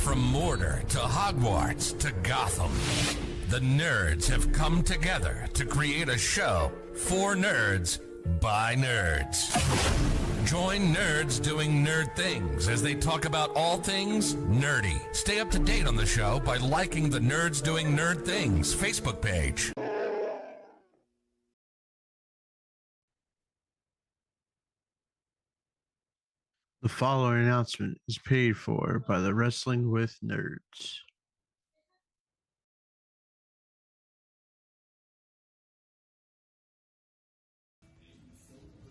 From Mordor to Hogwarts to Gotham, the nerds have come together to create a show for nerds by nerds. Join nerds doing nerd things as they talk about all things nerdy. Stay up to date on the show by liking the Nerds Doing Nerd Things Facebook page. The following announcement is paid for by the Wrestling with Nerds.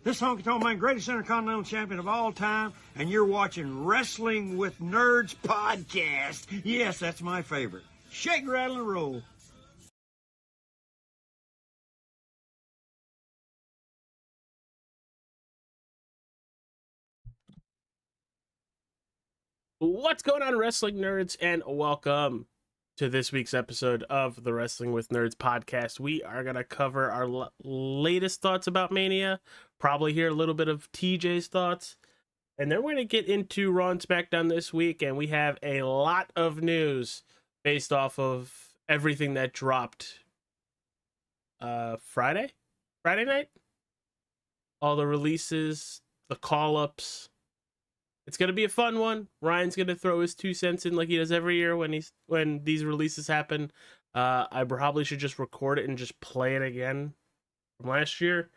This honky-tonk man, greatest intercontinental champion of all time, and you're watching Wrestling with Nerds podcast. Yes, that's my favorite. Shake, rattle, and roll. What's going on, wrestling nerds, and welcome to this week's episode of the Wrestling with Nerds podcast. We are going to cover our latest thoughts about Mania, probably hear a little bit of TJ's thoughts, and then we're going to get into Raw and SmackDown this week, and we have a lot of news based off of everything that dropped Friday night. All the releases, the call-ups. It's going to be a fun one. Ryan's going to throw his 2 cents in like he does every year when these releases happen. I probably should just record it and just play it again from last year.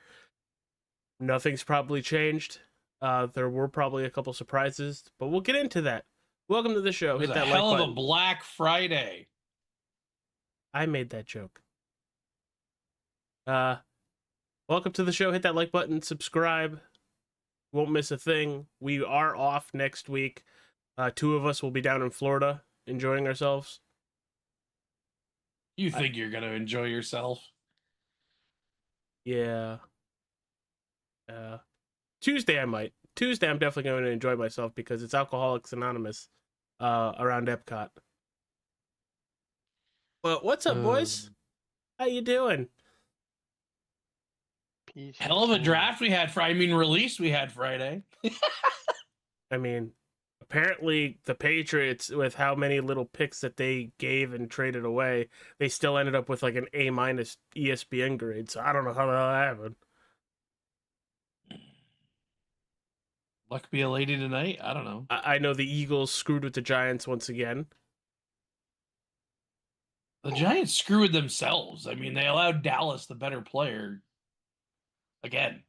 Nothing's probably changed. There were probably a couple surprises, but we'll get into that. Welcome to the show. It was Hit that a like hell of button. a Black Friday. I made that joke. Welcome to the show. Hit that like button. Subscribe. Won't miss a thing. We are off next week. 2 of us will be down in Florida enjoying ourselves. You think you're going to enjoy yourself? Yeah. Tuesday I might. Tuesday I'm definitely going to enjoy myself because it's Alcoholics Anonymous around Epcot. But what's up, boys? How you doing? Hell of a draft we had release we had Friday. I mean, apparently the Patriots, with how many little picks that they gave and traded away, they still ended up with like an A- ESPN grade. So I don't know how that happened. Luck be a lady tonight? I don't know. I know the Eagles screwed with the Giants once again. The Giants screwed themselves. I mean, they allowed Dallas the better player. Again.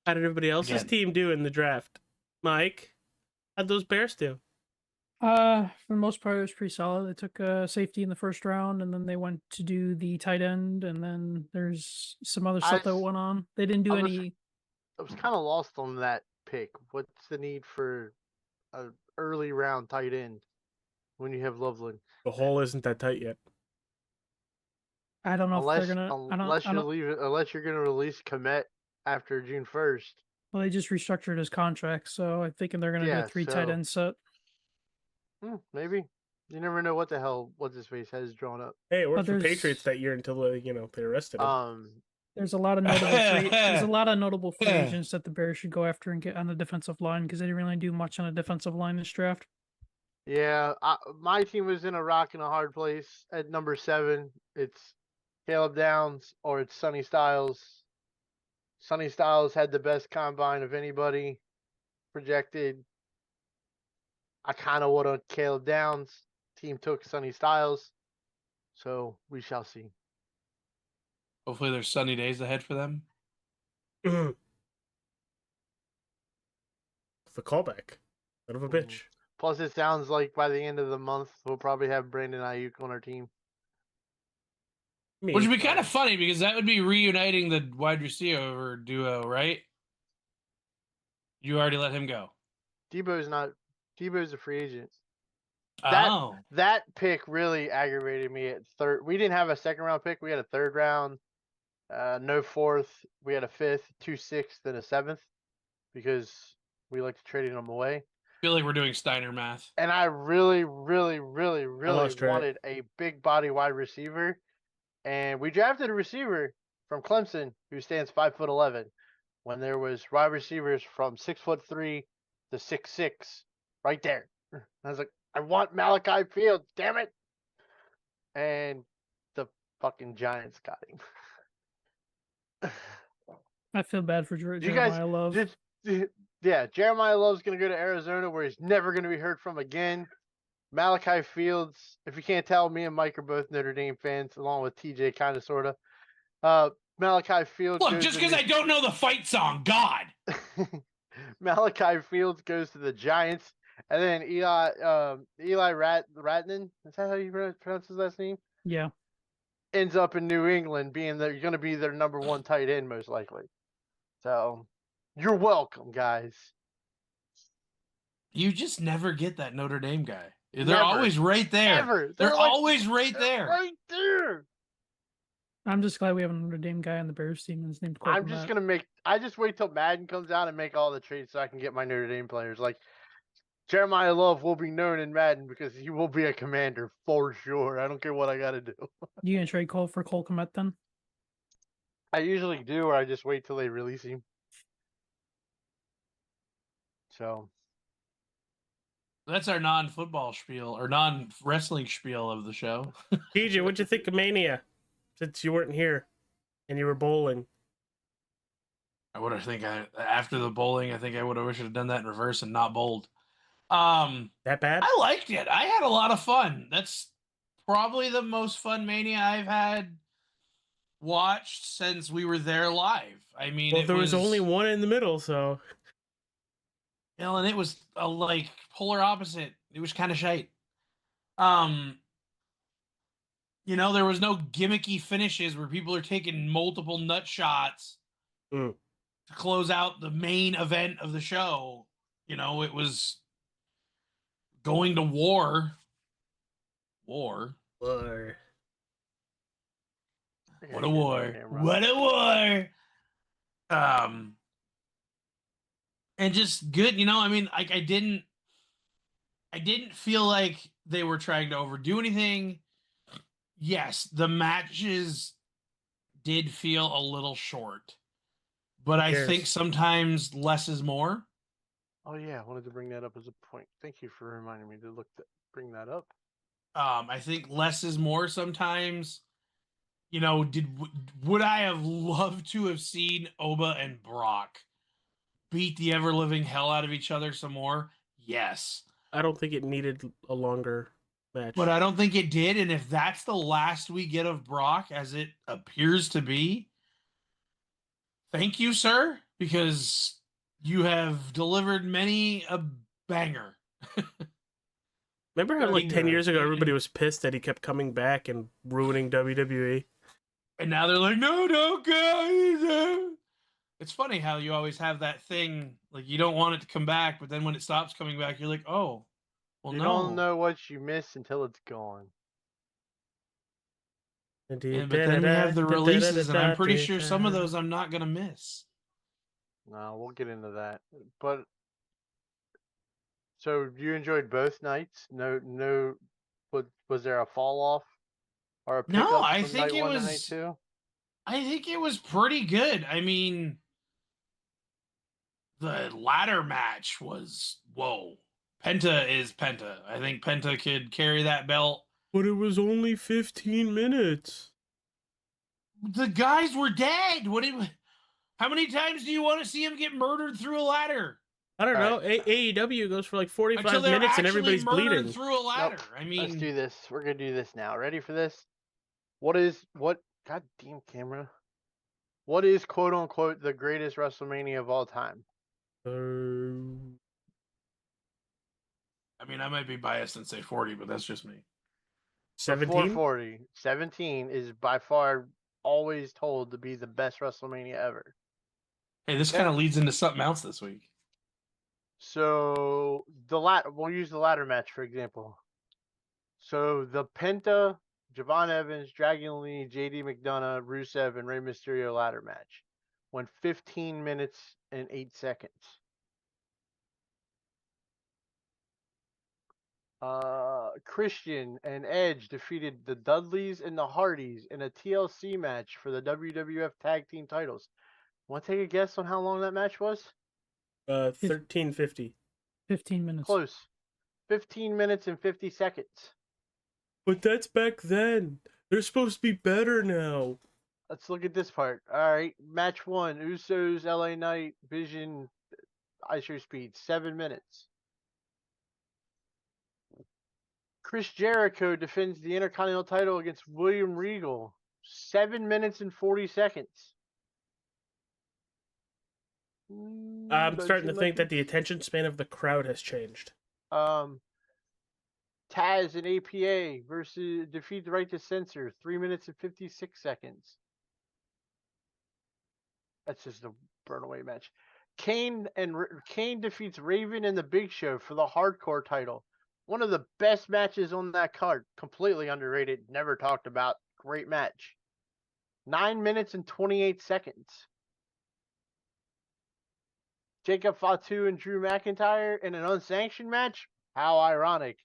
How did everybody else's team do in the draft? Mike, how'd those Bears do? For the most part, it was pretty solid. They took safety in the first round, and then they went to do the tight end, and then there's some other stuff that went on. They didn't do any. I was kind of lost on that pick. What's the need for an early round tight end when you have Loveland? The hole isn't that tight yet. I don't know Unless, if they're gonna. unless you're gonna release Komet after June 1st. Well, they just restructured his contract, so I'm thinking they're gonna do a 3 tight end set. Maybe. You never know what the hell his face has drawn up. Hey, it worked for Patriots that year until they arrested him. There's a lot of notable free agents that the Bears should go after and get on the defensive line because they didn't really do much on the defensive line this draft. Yeah, my team was in a rock and a hard place at number 7. It's Caleb Downs or it's Sonny Styles. Sonny Styles had the best combine of anybody projected. I kind of wanted Caleb Downs. Team took Sonny Styles. So we shall see. Hopefully there's sunny days ahead for them. The callback. Son of a bitch. Plus, it sounds like by the end of the month, we'll probably have Brandon Ayuk on our team. Which would be kind of funny because that would be reuniting the wide receiver duo, right? You already let him go. Debo's a free agent. Oh. That pick really aggravated me at third. We didn't have a second round pick. We had a third round, no fourth. We had a fifth, 2 sixths, and a 7th because we like to trade them away. I feel like we're doing Steiner math. And I really wanted a big body wide receiver. And we drafted a receiver from Clemson who stands 5'11", when there was wide receivers from 6'3" to 6'6", right there. I was like, I want Malachi Fields, damn it! And the fucking Giants got him. I feel bad for You guys, Jeremiah Love. yeah, Jeremiah Love's gonna go to Arizona where he's never gonna be heard from again. Malachi Fields, if you can't tell, me and Mike are both Notre Dame fans, along with TJ, kind of, sort of. Malachi Fields. Look, just because I don't know the fight song, God. Malachi Fields goes to the Giants, and then Eli Ratnan, is that how you pronounce his last name? Yeah. Ends up in New England, being they're going to be their number one tight end most likely. So, you're welcome, guys. You just never get that Notre Dame guy. They're Never. always right there. Never. They're like, always right there. Right there. I'm just glad we have a Notre Dame guy on the Bears team, and his name's Cole I'm just Kmet. gonna I just wait till Madden comes out and make all the trades so I can get my Notre Dame players. Like Jeremiah Love will be known in Madden because he will be a commander for sure. I don't care what I gotta do. You gonna trade Cole for Cole Kmet then? I usually do, or I just wait till they release him. So That's our non-football spiel or non-wrestling spiel of the show. TJ, what'd you think of Mania? Since you weren't here and you were bowling. After the bowling, I think I would have wished I'd done that in reverse and not bowled. That bad? I liked it. I had a lot of fun. That's probably the most fun Mania I've had watched since we were there live. I mean, Well, there was only one in the middle, so. And it was a like polar opposite. It was kind of shite. There was no gimmicky finishes where people are taking multiple nut shots to close out the main event of the show. It was going to war. What a war. What a war. And just good, I didn't feel like they were trying to overdo anything. Yes, the matches did feel a little short, but I think sometimes less is more. Oh yeah, I wanted to bring that up as a point. Thank you for reminding me to bring that up. I think less is more sometimes. Would I have loved to have seen Oba and Brock beat the ever-living hell out of each other some more? Yes. I don't think it needed a longer match. But I don't think it did, and if that's the last we get of Brock, as it appears to be, thank you, sir, because you have delivered many a banger. Remember how, like, 10 years ago, everybody was pissed that he kept coming back and ruining WWE? And now they're like, no, guys. It's funny how you always have that thing, like, you don't want it to come back, but then when it stops coming back, you're like, oh, well, you don't know what you miss until it's gone. But then we have the releases, and I'm pretty sure some of those I'm not going to miss. No, we'll get into that. But so you enjoyed both nights? No, was there a fall off or a pickup? No, I think it was. I think it was pretty good. I mean, the ladder match was whoa. Penta is Penta. I think Penta could carry that belt. But it was only 15 minutes. The guys were dead. How many times do you want to see him get murdered through a ladder? I don't know. AEW goes for like 45 minutes and everybody's bleeding through a ladder. Nope. I mean, let's do this. We're gonna do this now. Ready for this? What? Goddamn camera. What is quote unquote the greatest WrestleMania of all time? I mean, I might be biased and say 40, but that's just me. 17? 40. 17 is by far always told to be the best WrestleMania ever. Hey, this kind of leads into something else this week. So we'll use the ladder match for example. So the Penta, Javon Evans, Dragon Lee, JD McDonough, Rusev, and Rey Mysterio ladder match went 15 minutes and 8 seconds. Christian and Edge defeated the Dudleys and the Hardys in a TLC match for the WWF Tag Team titles. Want to take a guess on how long that match was? 13:50. 15 minutes. Close. 15 minutes and 50 seconds. But that's back then. They're supposed to be better now. Let's look at this part. All right, match 1, Usos, LA Knight, Vision, Ice Speed, 7 minutes. Chris Jericho defends the Intercontinental title against William Regal, 7 minutes and 40 seconds. I'm starting to think that the attention span of the crowd has changed. Taz and APA versus defeat the Right to Censor, 3 minutes and 56 seconds. That's just a burn away match. Kane defeats Raven and the Big Show for the Hardcore title. One of the best matches on that card. Completely underrated. Never talked about. Great match. 9 minutes and 28 seconds. Jacob Fatu and Drew McIntyre in an unsanctioned match. How ironic.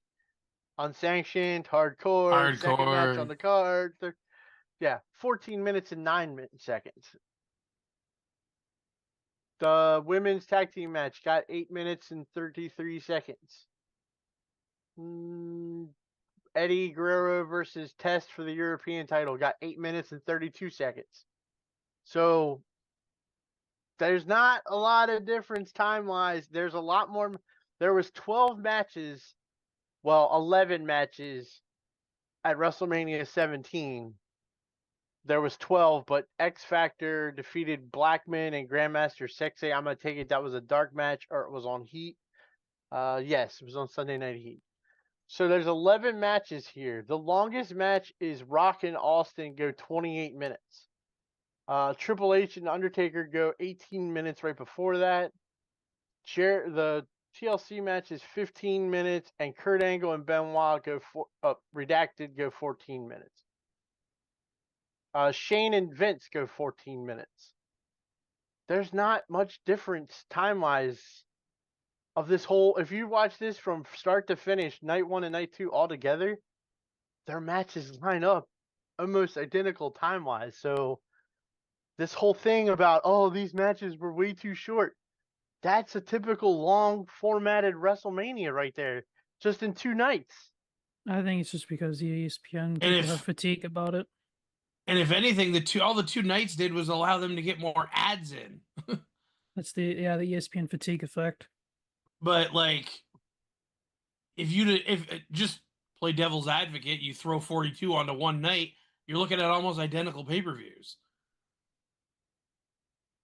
Unsanctioned, hardcore. Second match on the card. 14 minutes and 9 seconds. The women's tag team match got 8 minutes and 33 seconds. Eddie Guerrero versus Test for the European title got 8 minutes and 32 seconds. So there's not a lot of difference time-wise. There's a lot more. There was 12 matches, 11 matches at WrestleMania 17. There was 12, but X Factor defeated Blackman and Grandmaster Sexay. I'm going to take it that was a dark match, or it was on Heat. Yes, it was on Sunday Night Heat. So there's 11 matches here. The longest match is Rock and Austin go 28 minutes. Triple H and Undertaker go 18 minutes right before that. The TLC match is 15 minutes, and Kurt Angle and Benoit go Redacted go 14 minutes. Shane and Vince go 14 minutes. There's not much difference time-wise of this whole. If you watch this from start to finish, night 1 and night 2 all together, their matches line up almost identical time-wise. So this whole thing about, these matches were way too short, that's a typical long formatted WrestleMania right there, just in 2 nights. I think it's just because the ESPN people have fatigue about it. And if anything, all the 2 nights did was allow them to get more ads in. That's the ESPN fatigue effect. But like, if just play devil's advocate, you throw 42 onto one night, you're looking at almost identical pay-per-views.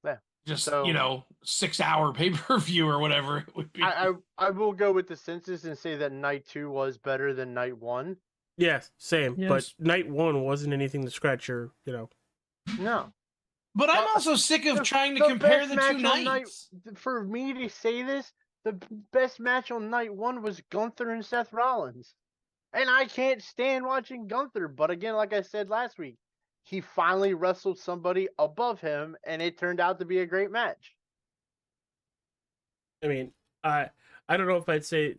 Yeah. Just 6-hour pay-per-view or whatever it would be. I will go with the census and say that night 2 was better than night 1. Yes, same. Yes. But night 1 wasn't anything to scratch your, No. But I'm also sick of trying to compare the 2 nights. For me to say this, the best match on night 1 was Gunther and Seth Rollins. And I can't stand watching Gunther. But again, like I said last week, he finally wrestled somebody above him, and it turned out to be a great match. I mean, I don't know if I'd say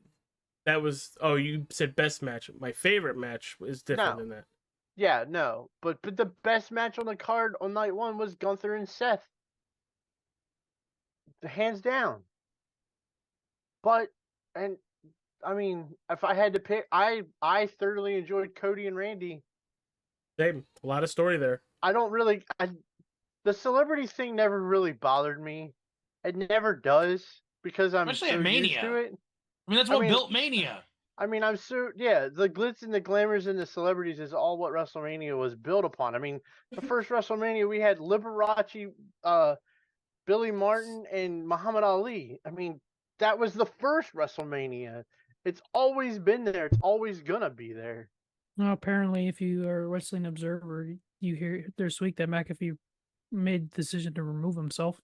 that was. Oh, you said best match. My favorite match is different than that. Yeah, no, but the best match on the card on night 1 was Gunther and Seth, hands down. But I mean, if I had to pick, I thoroughly enjoyed Cody and Randy. Same, a lot of story there. The celebrity thing never really bothered me. It never does because I'm especially so at Mania. used to it. I mean, that's what built Mania. I mean, the glitz and the glamours and the celebrities is all what WrestleMania was built upon. I mean, the first WrestleMania we had Liberace, Billy Martin, and Muhammad Ali. I mean, that was the first WrestleMania. It's always been there. It's always gonna be there. Well, apparently, if you are a wrestling observer, you hear this week that McAfee made the decision to remove himself.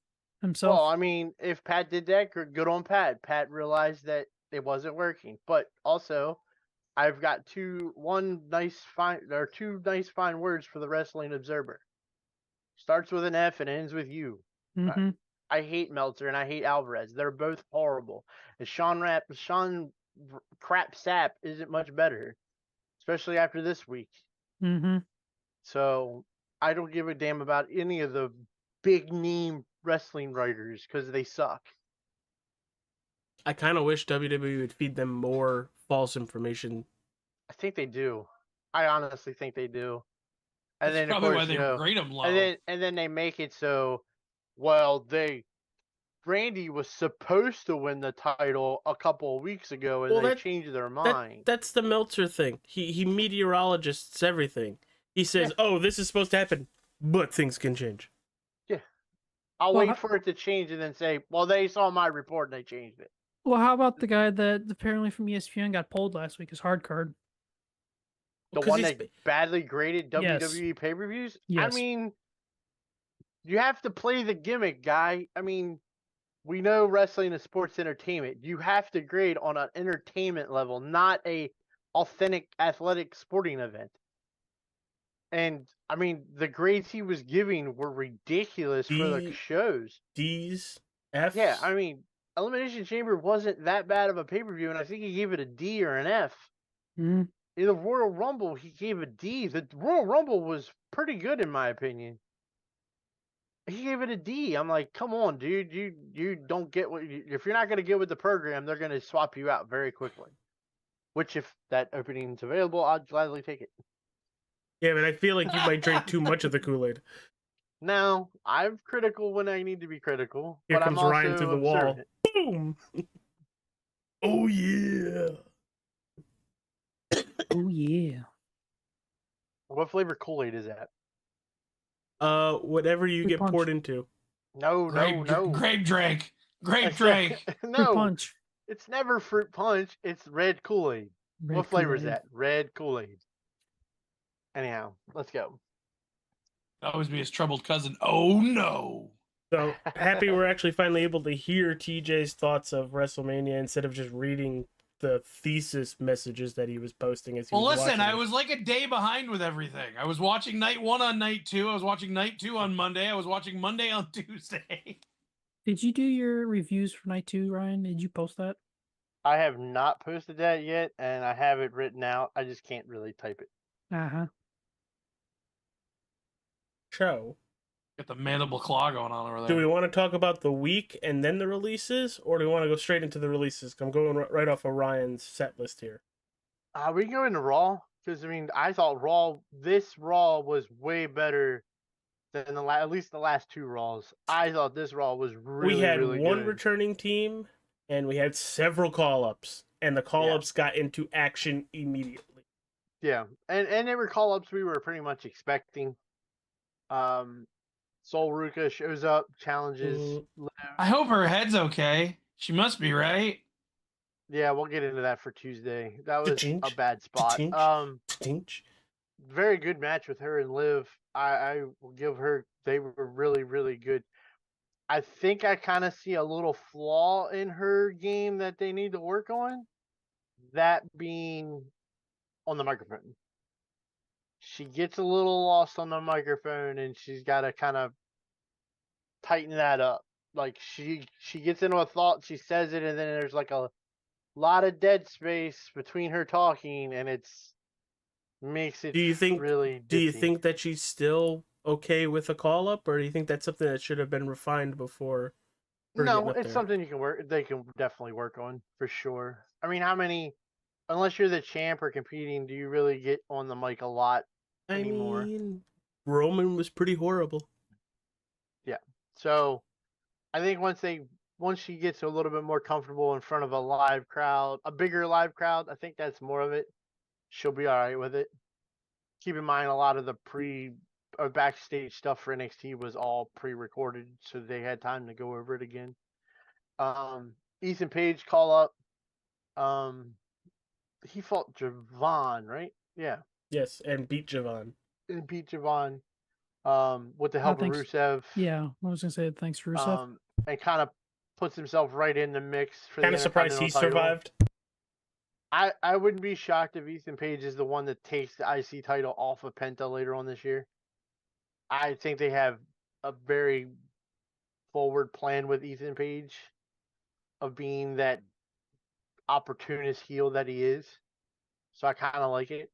Well, I mean, if Pat did that, good on Pat. Pat realized that it wasn't working. But also, I've got two nice fine words for the wrestling observer. Starts with an F and ends with U. Mm-hmm. I hate Meltzer and I hate Alvarez. They're both horrible. And Sean Crap Sapp isn't much better, especially after this week. Mm-hmm. So I don't give a damn about any of the big name wrestling writers because they suck. I kind of wish WWE would feed them more false information. I think they do. I honestly think they do. And That's then of probably why course, they grade them low. and then they make it so, well, Randy was supposed to win the title a couple of weeks ago, and they changed their mind. That's the Meltzer thing. He meteorologists everything. He says, "Oh, this is supposed to happen, but things can change." Yeah, I'll wait for it to change and then say, "Well, they saw my report and they changed it." Well, how about the guy that apparently from ESPN got pulled last week? His hard card. The one that badly graded WWE pay-per-views? Yes. I mean, you have to play the gimmick, guy. I mean, we know wrestling is sports entertainment. You have to grade on an entertainment level, not a authentic athletic sporting event. And I mean, the grades he was giving were ridiculous for the shows. D's, F's. Yeah, I mean, Elimination Chamber wasn't that bad of a pay-per-view, and I think he gave it a D or an F. Mm-hmm. In the Royal Rumble, he gave a D. The Royal Rumble was pretty good, in my opinion. He gave it a D. I'm like, come on, dude. You don't get if you're not going to get with the program, they're going to swap you out very quickly. Which, if that opening's available, I'd gladly take it. Yeah, but I feel like you might drink too much of the Kool-Aid. No, I'm critical when I need to be critical. Here but comes I'm also Ryan through the wall. observant. Boom! Oh yeah! Oh yeah! What flavor Kool-Aid is that? Whatever you Fruit get punch. poured into. No. Grape drink. Grape drink. No, Fruit punch. it's never fruit punch. It's red Kool-Aid. What flavor is that? Red Kool-Aid. Anyhow, let's go. Always be his troubled cousin. Oh no. So happy we're actually finally able to hear TJ's thoughts of WrestleMania instead of just reading the thesis messages that he was posting as he was listen, watching I it. was like a day behind with everything. I was watching night 1 on night 2. I was watching night 2 on Monday. I was watching Monday on Tuesday. Did you do your reviews for night 2, Ryan? Did you post that? I have not posted that yet, and I have it written out. I just can't really type it. Uh-huh. Show. Got the mandible claw going on over there. Do we want to talk about the week and then the releases, or do we want to go straight into the releases? I'm going right off of Ryan's set list here. We can go into Raw, because, I mean, I thought this Raw was way better than at least the last 2 Raws. I thought this Raw was really, we had really one good. returning team, and we had several call-ups, and the call-ups got into action immediately. Yeah, and they were call-ups we were pretty much expecting. Sol Ruka shows up, challenges Liv. I hope her head's okay. She must be, right? Yeah, we'll get into that for Tuesday. That was a bad spot. Tinch. Very good match with her and Liv. I will give her. They were really, really good. I think I kind of see a little flaw in her game that they need to work on. That being on the microphone. She gets a little lost on the microphone, and she's got to kind of tighten that up. Like she gets into a thought, she says it, and then there's like a lot of dead space between her talking, and makes it really. Do you think that she's still okay with a call up, or do you think that's something that should have been refined before? No, it's something you can work. They can definitely work on for sure. I mean, how many? Unless you're the champ or competing, do you really get on the mic a lot anymore? I mean, Roman was pretty horrible. Yeah. So, I think once she gets a little bit more comfortable in front of a live crowd, a bigger live crowd, I think that's more of it. She'll be all right with it. Keep in mind, a lot of the backstage stuff for NXT was all pre-recorded, so they had time to go over it again. Ethan Page call up. He fought Javon, right? Yeah. Yes, and beat Javon. And beat Javon. With the help of Rusev. Yeah, I was gonna say thanks to Rusev. And kind of puts himself right in the mix for kind of surprised he survived. I wouldn't be shocked if Ethan Page is the one that takes the IC title off of Penta later on this year. I think they have a very forward plan with Ethan Page of being that opportunist heel that he is. So I kind of like it.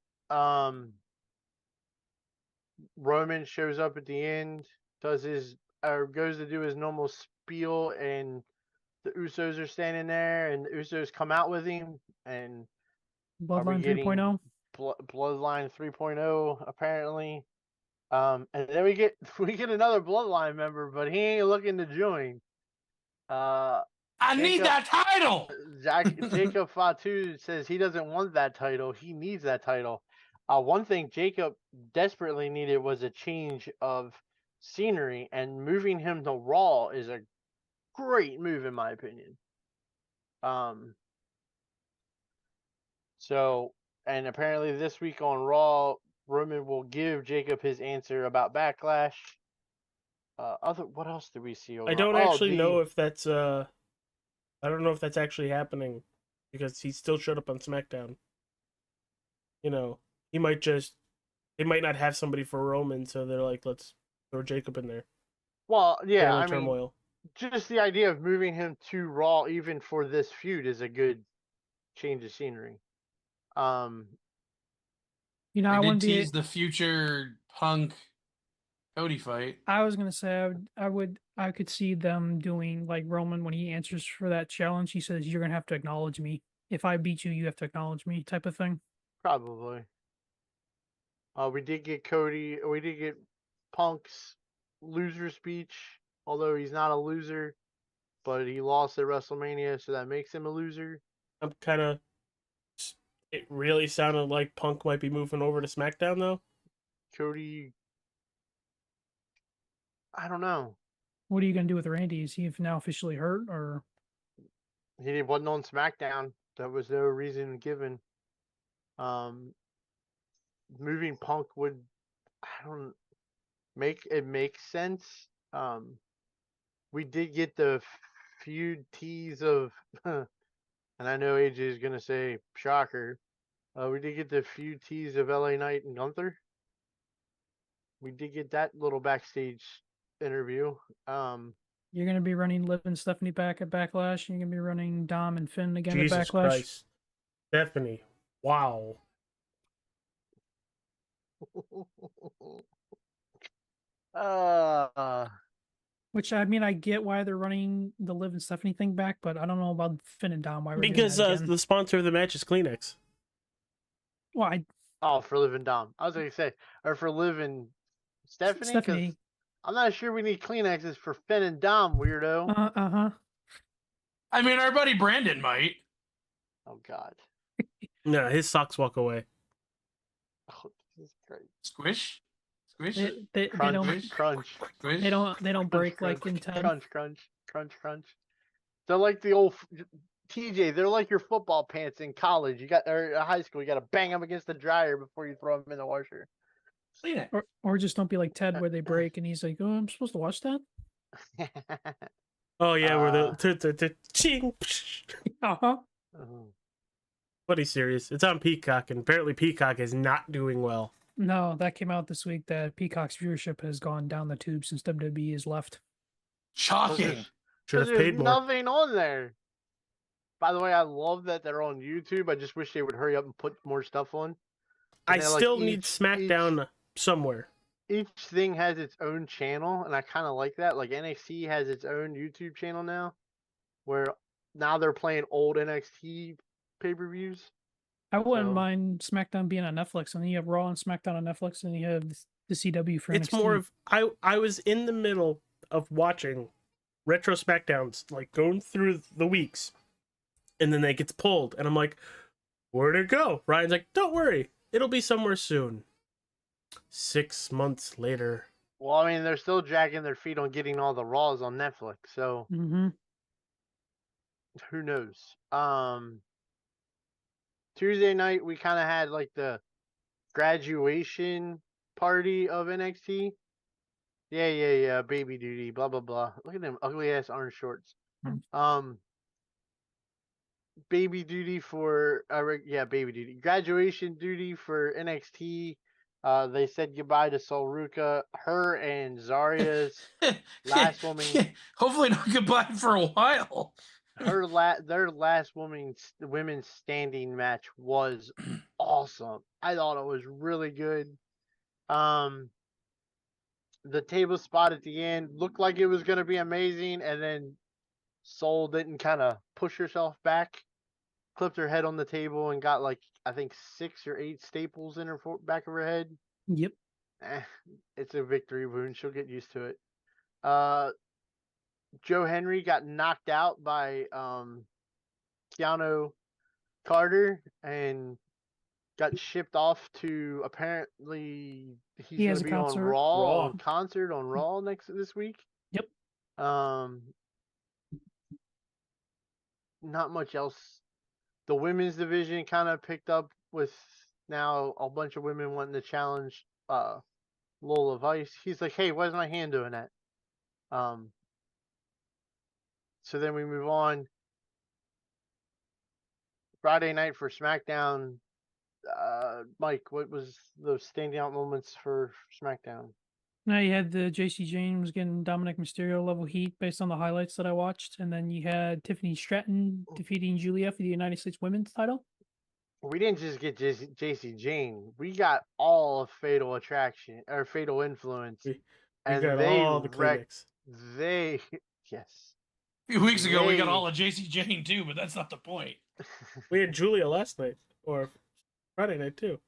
Roman shows up at the end, goes to do his normal spiel and the Usos are standing there, and the Usos come out with him, and are we Bloodline getting 3.0. Bloodline 3.0 apparently? And then we get another Bloodline member, but he ain't looking to join. I need that title. Jacob Fatu says he doesn't want that title. He needs that title. One thing Jacob desperately needed was a change of scenery, and moving him to Raw is a great move in my opinion. So, and apparently this week on Raw, Roman will give Jacob his answer about Backlash. What else did we see over? I don't actually know if that's I don't know if that's actually happening because he still showed up on SmackDown. You know, they might not have somebody for Roman, so they're like, let's throw Jacob in there. Well, yeah, Family I mean, turmoil. just the idea of moving him to Raw even for this feud is a good change of scenery. You know, I They wouldn't did be. tease the future Punk Cody fight. I was gonna say I could see them doing like Roman when he answers for that challenge. He says, "You're gonna have to acknowledge me. If I beat you, you have to acknowledge me," type of thing. Probably. We did get Punk's loser speech, although he's not a loser, but he lost at WrestleMania, so that makes him a loser. It really sounded like Punk might be moving over to SmackDown though. Cody, I don't know. What are you gonna do with Randy? Is he now officially hurt, or He wasn't on SmackDown. There was no reason given. Moving Punk would, I don't make sense. We did get the feud tease of, and I know AJ is gonna say shocker. We did get the feud tease of LA Knight and Gunther. We did get that little backstage interview. you're gonna be running Liv and Stephanie back at Backlash, and you're gonna be running Dom and Finn again Jesus at Backlash? Christ. Stephanie. Wow. Which, I mean, I get why they're running the Liv and Stephanie thing back, but I don't know about Finn and Dom. Why we're doing Because that again. the sponsor of the match is Kleenex. Well, for Liv and Dom. I was gonna say, or for Liv and Stephanie. 'Cause Stephanie. I'm not sure we need Kleenexes for Finn and Dom, weirdo. I mean, our buddy Brandon might. Oh God. No, his socks walk away. Oh, this is great. Squish. They don't Crunch. Squish. they don't break Crunch, like in 10. Crunch. They're like the old TJ. They're like your football pants in college. Or high school. You got to bang them against the dryer before you throw them in the washer. Clean it. Or just don't be like Ted where they break and he's like, "Oh, I'm supposed to watch that." Oh yeah, where the ching. But he's serious. It's on Peacock, and apparently Peacock is not doing well. No, that came out this week that Peacock's viewership has gone down the tube since WWE has left. Shocking. Should have There's paid more. nothing on there. By the way, I love that they're on YouTube. I just wish they would hurry up and put more stuff on. I still need SmackDown somewhere. Each thing has its own channel, and I kind of like that. Like NXT has its own YouTube channel now, where now they're playing old NXT pay-per-views. I wouldn't mind SmackDown being on Netflix, and then you have Raw and SmackDown on Netflix, and then you have the CW for It's NXT. more of I was in the middle of watching retro SmackDowns, like going through the weeks, and then it gets pulled, and I'm like, where'd it go? Ryan's like, don't worry, it'll be somewhere soon. 6 months later. Well, I mean, they're still dragging their feet on getting all the Raws on Netflix, so who knows? Tuesday night we kind of had like the graduation party of NXT. Yeah, baby duty, blah blah blah. Look at them ugly ass orange shorts. Baby duty for baby duty. Graduation duty for NXT. They said goodbye to Sol Ruka. Her and Zarya's last woman. Hopefully not goodbye for a while. Their last women's standing match was awesome. I thought it was really good. The table spot at the end looked like it was going to be amazing, and then Soul didn't kind of push herself back, clipped her head on the table, and got like I think 6 or 8 staples in her back of her head. Yep. It's a victory wound. She'll get used to it. Joe Henry got knocked out by Keanu Carter and got shipped off to apparently he's He going has to a be on concert. Raw. Concert on Raw this week. Yep. Not much else. The women's division kind of picked up with now a bunch of women wanting to challenge Lola Vice. He's like, hey, why's my hand doing that? So then we move on. Friday night for SmackDown. Mike, what was those standing out moments for SmackDown? Now you had the JC James getting Dominic Mysterio level heat based on the highlights that I watched, and then you had Tiffany Stratton defeating Julia for the United States Women's title. We didn't just get JC Jane. We got all of Fatal Attraction or Fatal Influence. We and got they all the clinics. Yes. A few weeks ago, we got all of JC Jane too, but that's not the point. We had Julia last night, or Friday night too.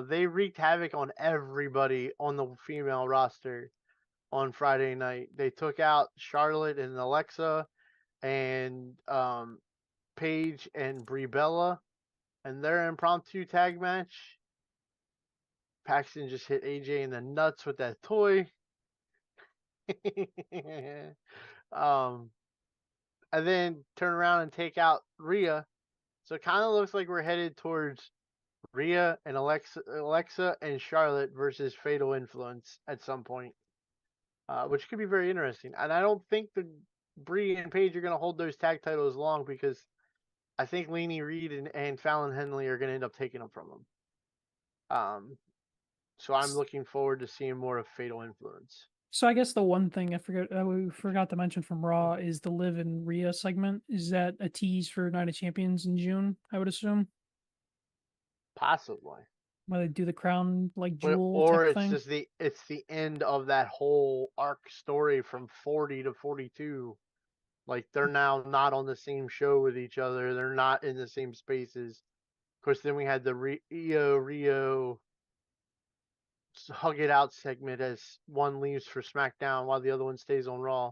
They wreaked havoc on everybody on the female roster on Friday night. They took out Charlotte and Alexa and Paige and Brie Bella and their impromptu tag match. Paxton just hit AJ in the nuts with that toy. And then turn around and take out Rhea. So it kind of looks like we're headed towards Rhea and Alexa and Charlotte versus Fatal Influence at some point, which could be very interesting. And I don't think the Brie and Paige are going to hold those tag titles long because I think Lainey Reed and Fallon Henley are going to end up taking them from them. So I'm looking forward to seeing more of Fatal Influence. So I guess the one thing we forgot to mention from Raw is the Liv and Rhea segment. Is that a tease for Night of Champions in June? I would assume. Possibly. Where they do the crown like jewel or type it's thing. just it's the end of that whole arc story from 40 to 42. Like they're now not on the same show with each other. They're not in the same spaces. Of course, then we had the Rio hug it out segment as one leaves for SmackDown while the other one stays on Raw.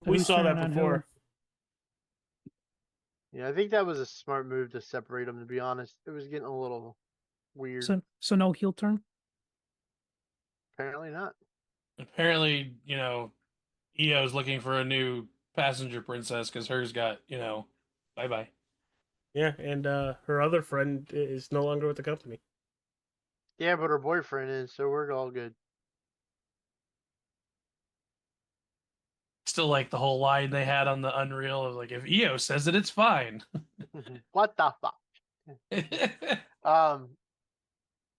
We Who's saw that turning on before. Yeah, I think that was a smart move to separate them. To be honest, it was getting a little weird. So no heel turn. Apparently not. Apparently, Io's looking for a new passenger princess because hers got, bye-bye. Yeah, and her other friend is no longer with the company. Yeah, but her boyfriend is, so we're all good. Still like the whole line they had on the Unreal of like, if Io says it, it's fine. What the fuck?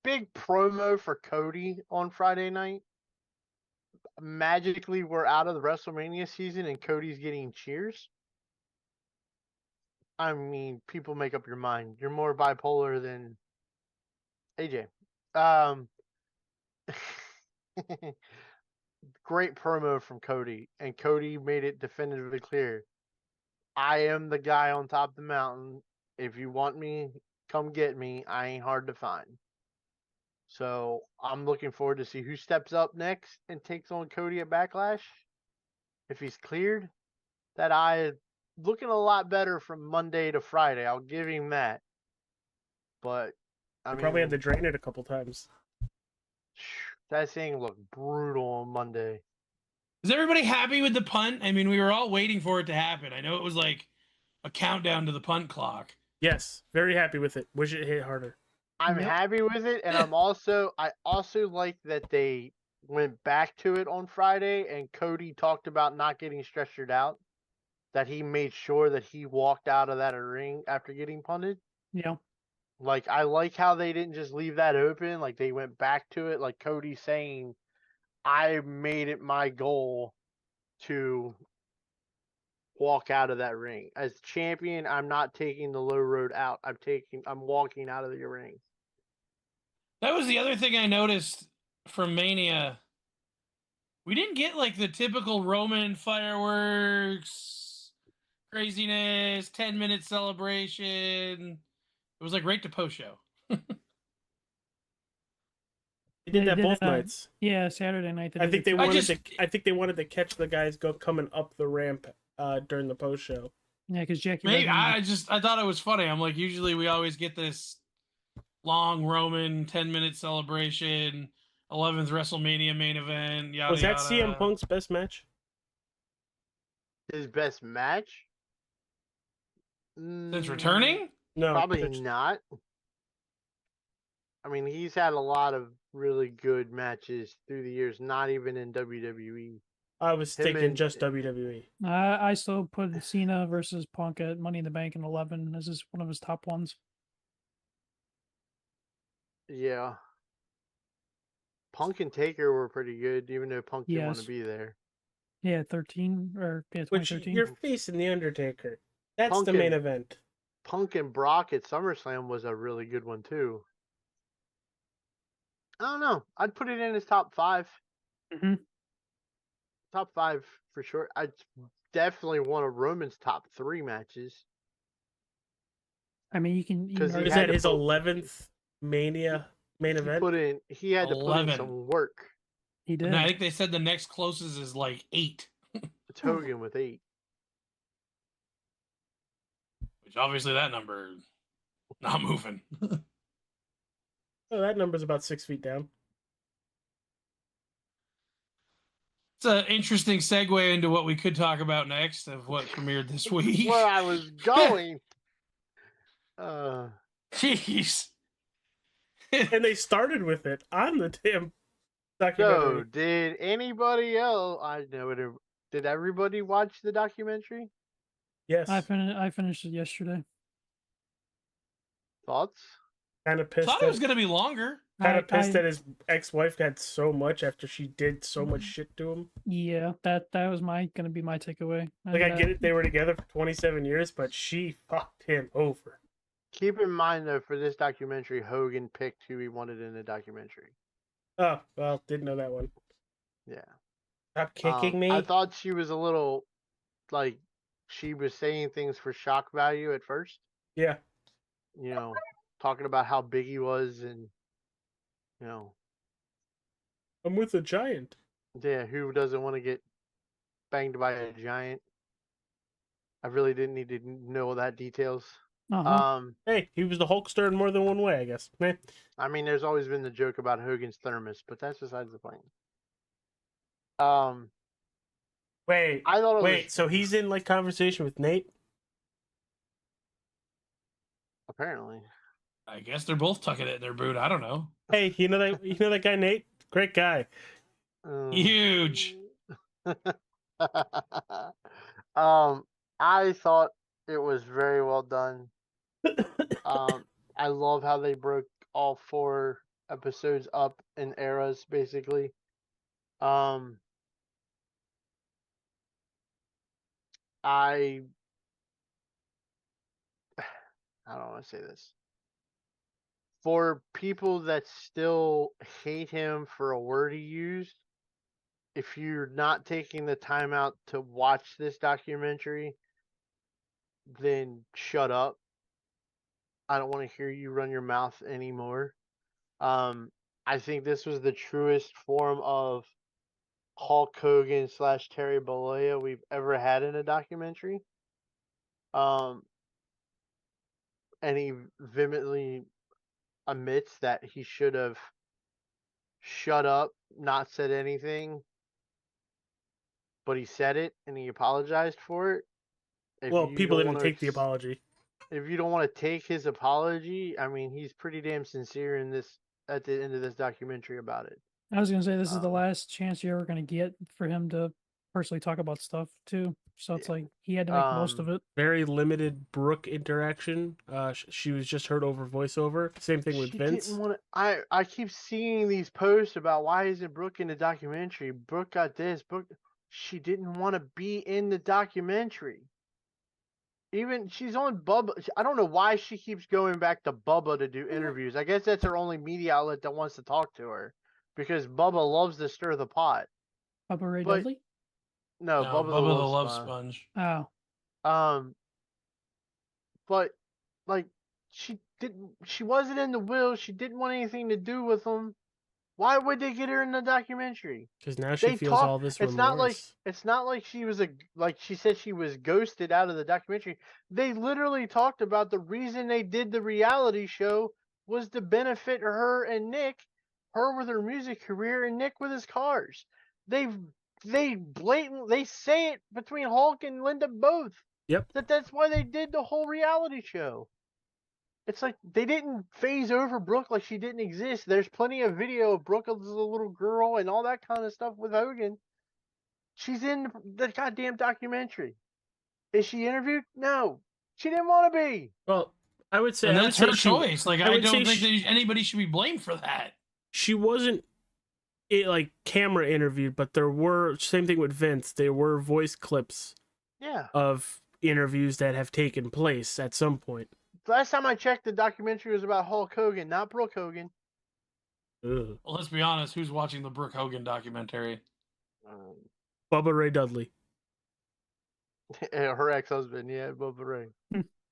Big promo for Cody on Friday night. Magically, we're out of the WrestleMania season and Cody's getting cheers. I mean, people make up your mind. You're more bipolar than AJ. Great promo from Cody, and Cody made it definitively clear. I am the guy on top of the mountain. If you want me, come get me. I ain't hard to find. So I'm looking forward to see who steps up next and takes on Cody at Backlash. If he's cleared, that eye is looking a lot better from Monday to Friday. I'll give him that. But I mean, Probably had to drain it a couple times. That thing looked brutal on Monday. Is everybody happy with the punt? I mean, we were all waiting for it to happen. I know it was like a countdown to the punt clock. Yes, very happy with it. Wish it hit harder. I'm happy with it, and I also like that they went back to it on Friday, and Cody talked about not getting stretchered out. That he made sure that he walked out of that ring after getting punted. Yeah. Like, I like how they didn't just leave that open. Like, they went back to it. Like Cody saying, I made it my goal to walk out of that ring. As champion, I'm not taking the low road out. I'm walking out of the ring. That was the other thing I noticed from Mania. We didn't get like the typical Roman fireworks Craziness, 10-minute celebration. It was like right to post show. They did They that did, both nights. Yeah, Saturday night. I think they did it wanted too. to. I think they wanted to catch the guys coming up the ramp during the post show. Yeah, because Jackie. Maybe Redmond- I thought it was funny. I'm like, usually we always get this long Roman 10-minute celebration, 11th WrestleMania main event. Yada Was that yada. CM Punk's best match? His best match? Since returning? No, Probably it's- not. I mean, he's had a lot of really good matches through the years, not even in WWE. I was Him thinking and- just WWE. I still put Cena versus Punk at Money in the Bank in 11 as one of his top ones. Yeah. Punk and Taker were pretty good, even though Punk didn't want to Yes. be there. Yeah, 13 or yeah, Which 2013. you're facing the Undertaker. That's Punk the main and- event. Punk and Brock at SummerSlam was a really good one too. I don't know. I'd put it in his top 5. Mhm. Top 5 for sure. I'd definitely one of Roman's top 3 matches. I mean, you can. 'Cause he Is had that to his put- 11th Mania main event? He had to put in 11. some work. He did. No, I think they said the next closest is like 8, It's Hogan with 8. which obviously that number not moving. Oh, that number's about 6 feet down. It's an interesting segue into what we could talk about next of what premiered this week. Where I was going. Jeez. And they started with it on the damn So, documentary. did anybody else? I know it. Did everybody watch the documentary? Yes. I finished it yesterday. Thoughts? Kind of pissed. Thought it was gonna be longer. Kind of pissed I- that his ex-wife had so much after she did so much shit to him. Yeah, that was gonna be my takeaway. Like, I get it, they were together for 27 years, but she fucked him over. Keep in mind though, for this documentary, Hogan picked who he wanted in the documentary. Oh, well, didn't know that one. Yeah. Stop kicking me. I thought she was a little, like, she was saying things for shock value at first. Yeah. You know, talking about how big he was and, you know, I'm with a giant. yeah, who doesn't want to get banged by a giant? I really didn't need to know that details. Uh-huh. Hey, he was the Hulkster in more than one way, I guess. Eh. I mean, there's always been the joke about Hogan's thermos, but that's besides the point. Wait, I thought it wait, was so he's in, like, conversation with Nate? apparently. I guess they're both tucking it in their boot. I don't know. Hey, you know that guy Nate? Great guy. Huge. I thought it was very well done. I love how they broke all 4 episodes up in eras, basically. I don't want to say this. For people that still hate him for a word he used, if you're not taking the time out to watch this documentary, then shut up. I don't want to hear you run your mouth anymore. I think this was the truest form of Hulk Hogan / Terry Bollea we've ever had in a documentary. And he vehemently admits that he should have shut up, not said anything, but he said it and he apologized for it. If Well, you people don't didn't wanna take the ex- apology. If you don't want to take his apology, I mean, he's pretty damn sincere in this at the end of this documentary about it. I was gonna say this is the Um, last chance you're ever gonna get for him to personally talk about stuff too. So it's Yeah. like he had to make the most of it. Very limited Brooke interaction. She was just heard over voiceover. Same thing with She Vince. didn't want to. I keep seeing these posts about why isn't Brooke in the documentary? Brooke got this. Brooke, she didn't want to be in the documentary. Even she's on Bubba. I don't know why she keeps going back to Bubba to do interviews. I guess that's her only media outlet that wants to talk to her, because Bubba loves to stir the pot. Bubba Ray but- Dudley. No, No, Bubba, Bubba the Love Love Sponge. Sponge. Oh, But like she wasn't in the will. She didn't want anything to do with him. Why would they get her in the documentary? Because now she They feels talk. all this It's not like remorse. she was like she said she was ghosted out of the documentary. They literally talked about the reason they did the reality show was to benefit her and Nick, her with her music career and Nick with his cars. They they say it between Hulk and Linda both. Yep. That's why they did the whole reality show. It's like they didn't phase over Brooke like she didn't exist. There's plenty of video of Brooke as a little girl and all that kind of stuff with Hogan. She's in the goddamn documentary. Is she interviewed? No. She didn't want to be. Well, I would say And I would that's say her she, choice. Like, I I would don't say think that anybody should be blamed for that. she wasn't like camera interviewed, but there were, same thing with Vince, there were voice clips Yeah. of interviews that have taken place at some point. Last time I checked, the documentary was about Hulk Hogan, not Brooke Hogan. Ugh. Well, let's be honest. Who's watching the Brooke Hogan documentary? Bubba Ray Dudley. Her ex-husband, yeah, Bubba Ray.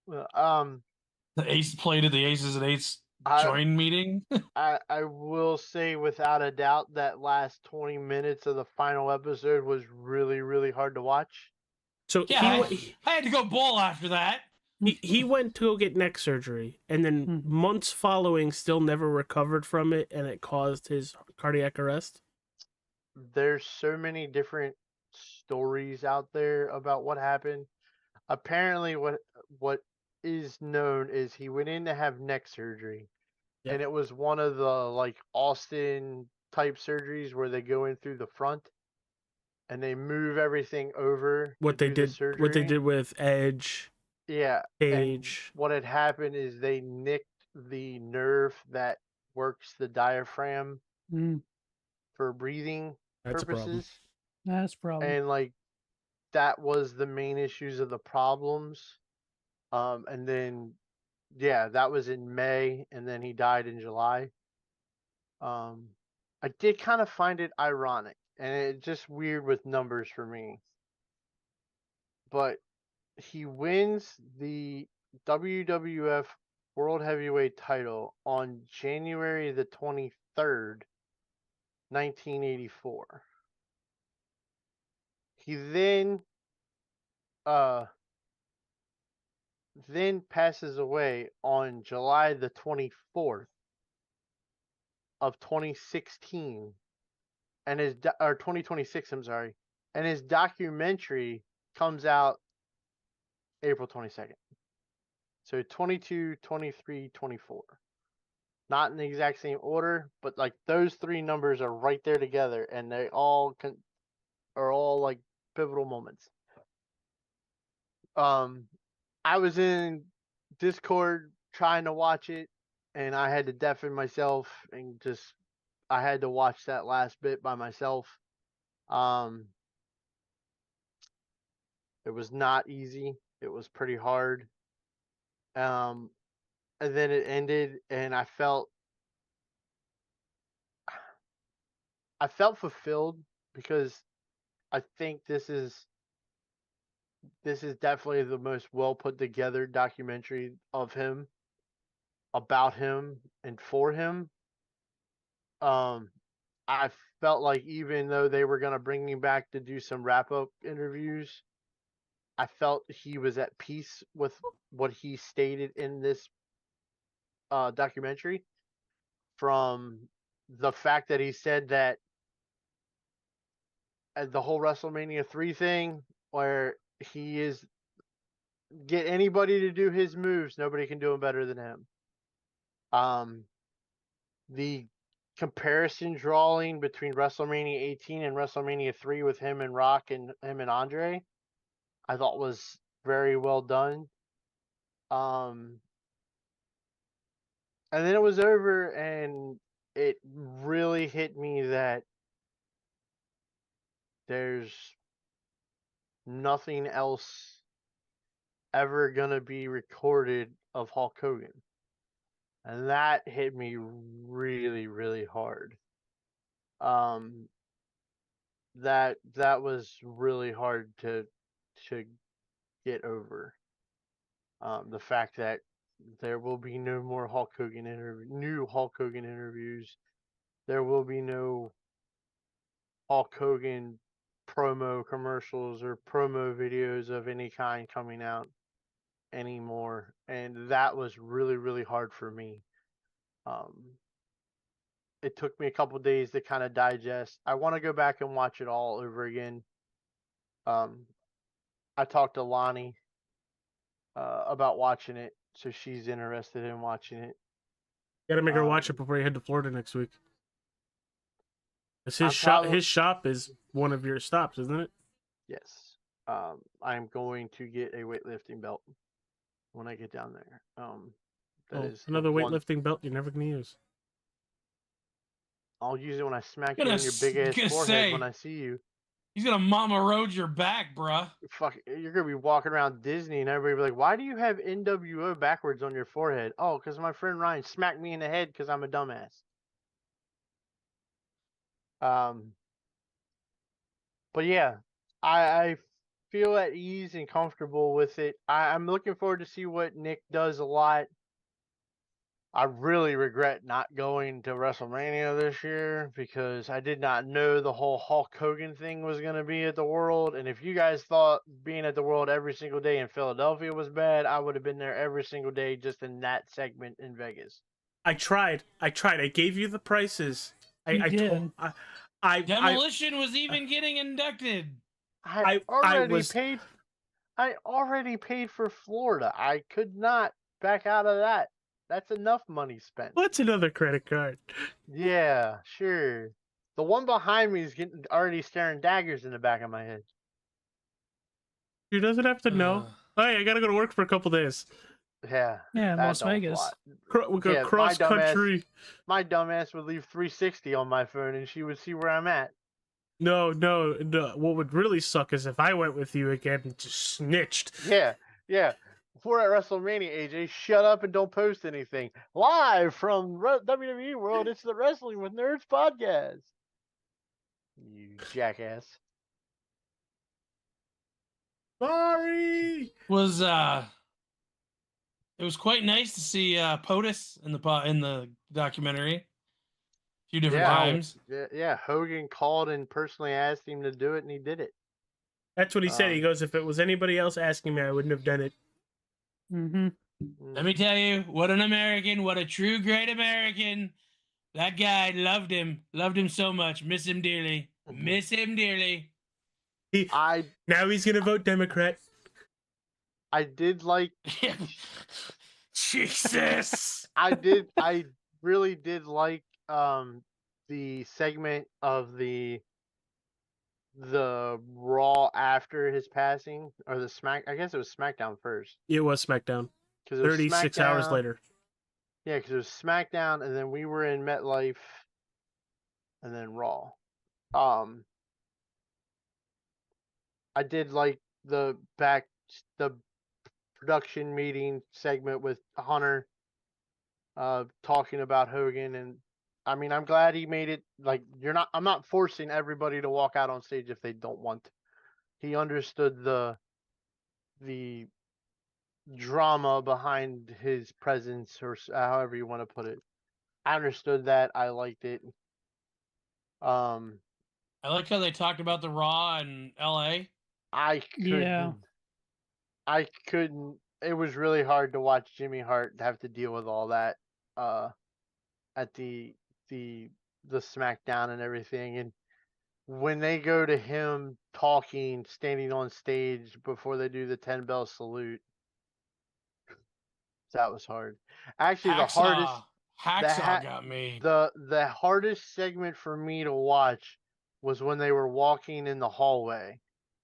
The Ace played at the Aces and Eights I- join meeting. I will say without a doubt that last 20 minutes of the final episode was really, really hard to watch. So Yeah, I had to go ball after that. he went to go get neck surgery, and then months following still never recovered from it, and it caused his cardiac arrest. There's so many different stories out there about what happened. Apparently, what is known is he went in to have neck surgery, and it was one of the like Austin type surgeries where they go in through the front and they move everything over. What they did with Edge. Yeah, Page. and what had happened is they nicked the nerve that works the diaphragm for breathing That's purposes. a problem. That's a problem. And like that was the main issues of the problems. And then that was in May, and then he died in July. I did kind of find it ironic, and it's just weird with numbers for me. But he wins the WWF World Heavyweight title on January the 23rd, 1984. He then passes away on July the 24th of 2016, and or 2026, I'm sorry, and his documentary comes out April 22nd. So 22, 23, 24. Not in the exact same order, but like those three numbers are right there together, and they all are all like pivotal moments. I was in Discord trying to watch it, and I had to deafen myself and I had to watch that last bit by myself. It was not easy. It was pretty hard. And then it ended, and I felt fulfilled because I think this is definitely the most well put together documentary of him, about him, and for him. I felt like even though they were going to bring me back to do some wrap up interviews, I felt he was at peace with what he stated in this documentary, from the fact that he said that the whole WrestleMania 3 thing, where he is get anybody to do his moves, nobody can do them better than him. The comparison drawing between WrestleMania 18 and WrestleMania 3 with him and Rock and him and Andre, I thought was very well done. And then it was over, and it really hit me that there's nothing else ever gonna be recorded of Hulk Hogan. And that hit me really, really hard. That was really hard to get over. The fact that there will be no more new Hulk Hogan interviews. There will be no Hulk Hogan promo commercials or promo videos of any kind coming out anymore, and that was really, really hard for me. It took me a couple days to kind of digest. I want to go back and watch it all over again. I talked to Lonnie about watching it, so she's interested in watching it. Gotta make her watch it before you head to Florida next week. 'Cause his shop is one of your stops, isn't it? Yes. I'm going to get a weightlifting belt when I get down there. That is another one. weightlifting belt you're never gonna use. I'll use it when I smack you in your big ass forehead when I see you. He's gonna Mama Road your back, bruh. Fuck, you're gonna be walking around Disney and everybody be like, "Why do you have NWO backwards on your forehead?" Oh, because my friend Ryan smacked me in the head because I'm a dumbass. But yeah, I feel at ease and comfortable with it. I'm looking forward to see what Nick does a lot. I really regret not going to WrestleMania this year because I did not know the whole Hulk Hogan thing was going to be at the World. And if you guys thought being at the World every single day in Philadelphia was bad, I would have been there every single day just in that segment in Vegas. I tried. I gave you the prices. Demolition was even getting inducted. I already paid for Florida. I could not back out of that. That's enough money spent. What's another credit card? Yeah, sure. The one behind me is already staring daggers in the back of my head. He doesn't have to know. Hey, I gotta go to work for a couple days. Yeah. Yeah, Las Vegas. We go cross country. My dumbass would leave 360 on my phone and she would see where I'm at. No. What would really suck is if I went with you again and just snitched. Yeah. We're at WrestleMania, AJ. Shut up and don't post anything. Live from WWE World, it's the Wrestling with Nerds podcast. You jackass. Sorry. It was quite nice to see POTUS in the documentary a few different times. Yeah, Hogan called and personally asked him to do it, and he did it. That's what he said. He goes, if it was anybody else asking me, I wouldn't have done it. Mm-hmm. Let me tell you, what an American, what a true great American. That guy loved him so much. Miss him dearly. Now he's gonna vote Democrat. I did like Jesus. I really did like the segment of the Raw after his passing, or I guess it was SmackDown first. It was SmackDown. 36 hours later. Yeah, because it was SmackDown, and then we were in MetLife, and then Raw. I did like the production meeting segment with Hunter, talking about Hogan, and I mean, I'm glad he made it. Like, I'm not forcing everybody to walk out on stage if they don't want to. He understood the drama behind his presence, or however you want to put it. I understood that. I liked it. I like how they talked about the Raw in LA. I couldn't. It was really hard to watch Jimmy Hart have to deal with all that at the SmackDown and everything. And when they go to him talking, standing on stage before they do the 10 bell salute, that was hard. Actually, Hacksaw got me. The hardest segment for me to watch was when they were walking in the hallway,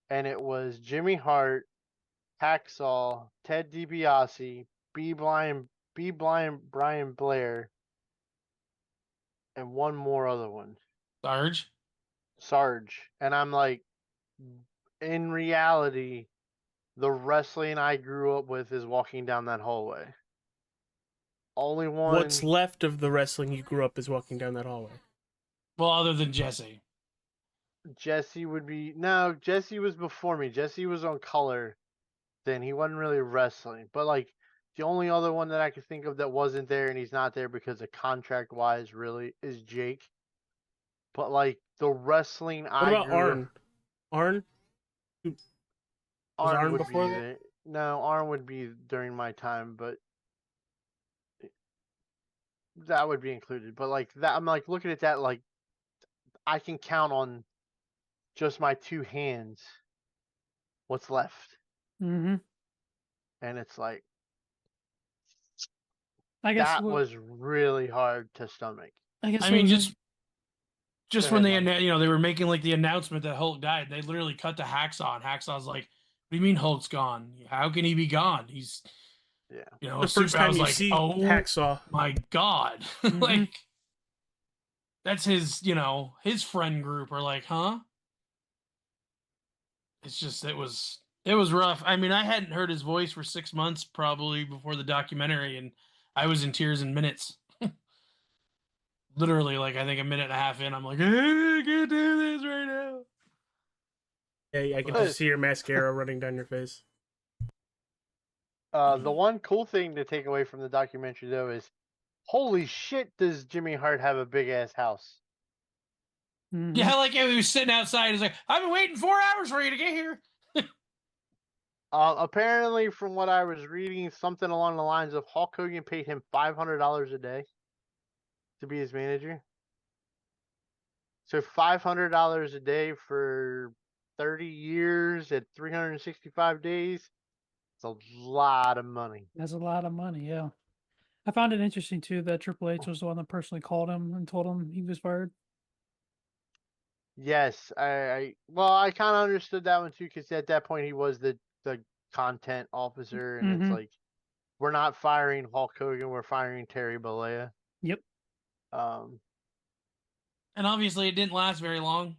and it was Jimmy Hart, Hacksaw, Ted DiBiase, B. Brian Blair, and one more other one. Sarge. And I'm like, in reality, the wrestling I grew up with is walking down that hallway. Only one. What's left of the wrestling you grew up is walking down that hallway. Well, other than Jesse. Jesse was before me. Jesse was on Color. then he wasn't really wrestling. But like the only other one that I could think of that wasn't there and he's not there because of contract wise really is Jake. But like the wrestling What I about grew Arn? Arn? Arn would before be that? there. No, Arn would be during my time, but that would be included. But like that, I'm like looking at that like I can count on just my two hands what's left, Mm-hmm. and it's like I guess. that was really hard to stomach. I guess. I mean, what- just Go when ahead, they they were making like the announcement that Hulk died, they literally cut to Hacksaw, and Hacksaw's like, "What do you mean Hulk's gone? How can he be gone? He's Yeah. The first I time was you like, see oh Hacksaw. my god, Mhm. like that's his his friend group are like, huh? It's just it was rough. I mean, I hadn't heard his voice for 6 months probably before the documentary, and I was in tears in minutes. Literally, like I think a minute and a half in, I'm like, I can't do this right now. Yeah, I can But- just see your mascara running down your face. The one cool thing to take away from the documentary though is, holy shit, does Jimmy Hart have a big ass house? Mhm. Yeah, like he was sitting outside. He's like, I've been waiting 4 hours for you to get here. Apparently, from what I was reading, something along the lines of Hulk Hogan paid him $500 a day to be his manager. So $500 a day for 30 years at 365 days. It's a lot of money. That's a lot of money. Yeah. I found it interesting too that Triple H was the one that personally called him and told him he was fired. Yes, I kind of understood that one too, because at that point he was the content officer, and it's Mhm. like, we're not firing Hulk Hogan, we're firing Terry Bollea. Yep. Um, And obviously, it didn't last very long.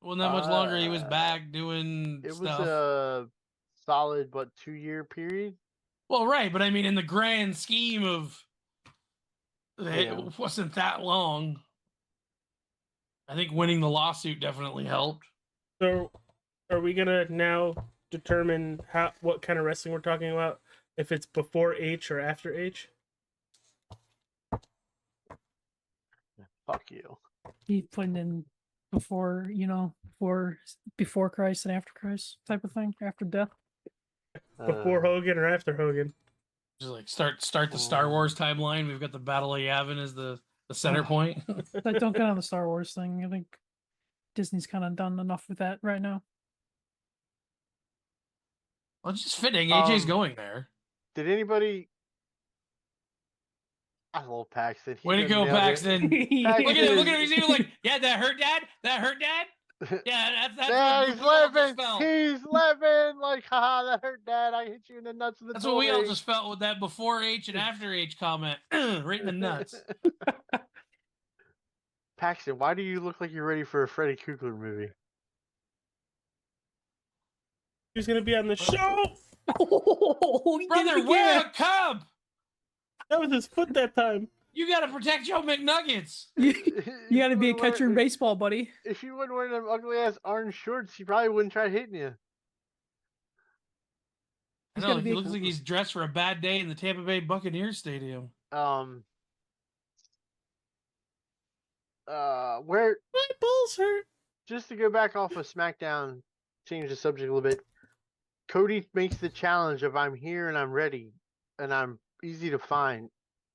Wasn't that much longer. He was back doing it stuff. was a solid but 2-year period. Well, right, but I mean, in the grand scheme of, Yeah. it wasn't that long. I think winning the lawsuit definitely helped. So, are we gonna now determine what kind of wrestling we're talking about? If it's before H or after H? Fuck you. He put in before, before Christ and after Christ type of thing, after death. Before Hogan or after Hogan? Just like start the Star Wars timeline. We've got the Battle of Yavin as the center Oh. point. Like, don't get on the Star Wars thing. I think Disney's kind of done enough with that right now. Well, it's just fitting. AJ's Um, going there. Did anybody? I love Paxton. He Way to done go, nailed it. Paxton. Look at him. Look at him. He's even like, yeah, that hurt, Dad. That hurt, Dad. Yeah, that's Yeah, what he's we all just laughing. felt. He's laughing like, haha, that hurt, Dad. I hit you in the nuts with the That's what we all doorway." just felt with that before H and after H comment. Right in the nuts. Paxton, why do you look like you're ready for a Freddy Krueger movie? Who's gonna be on the show? Brother, wear a cub. That was his foot that time. You got to protect Joe McNuggets. You got to be a wouldn't wear- catcher in baseball, buddy. If you wouldn't wear them ugly ass orange shorts, he probably wouldn't try hitting you. I He's know, gotta he be a- looks like he's dressed for a bad day in the Tampa Bay Buccaneers stadium. Where My balls hurt. just to go back off of SmackDown, change the subject a little bit. Cody makes the challenge of I'm here and I'm ready and I'm easy to find.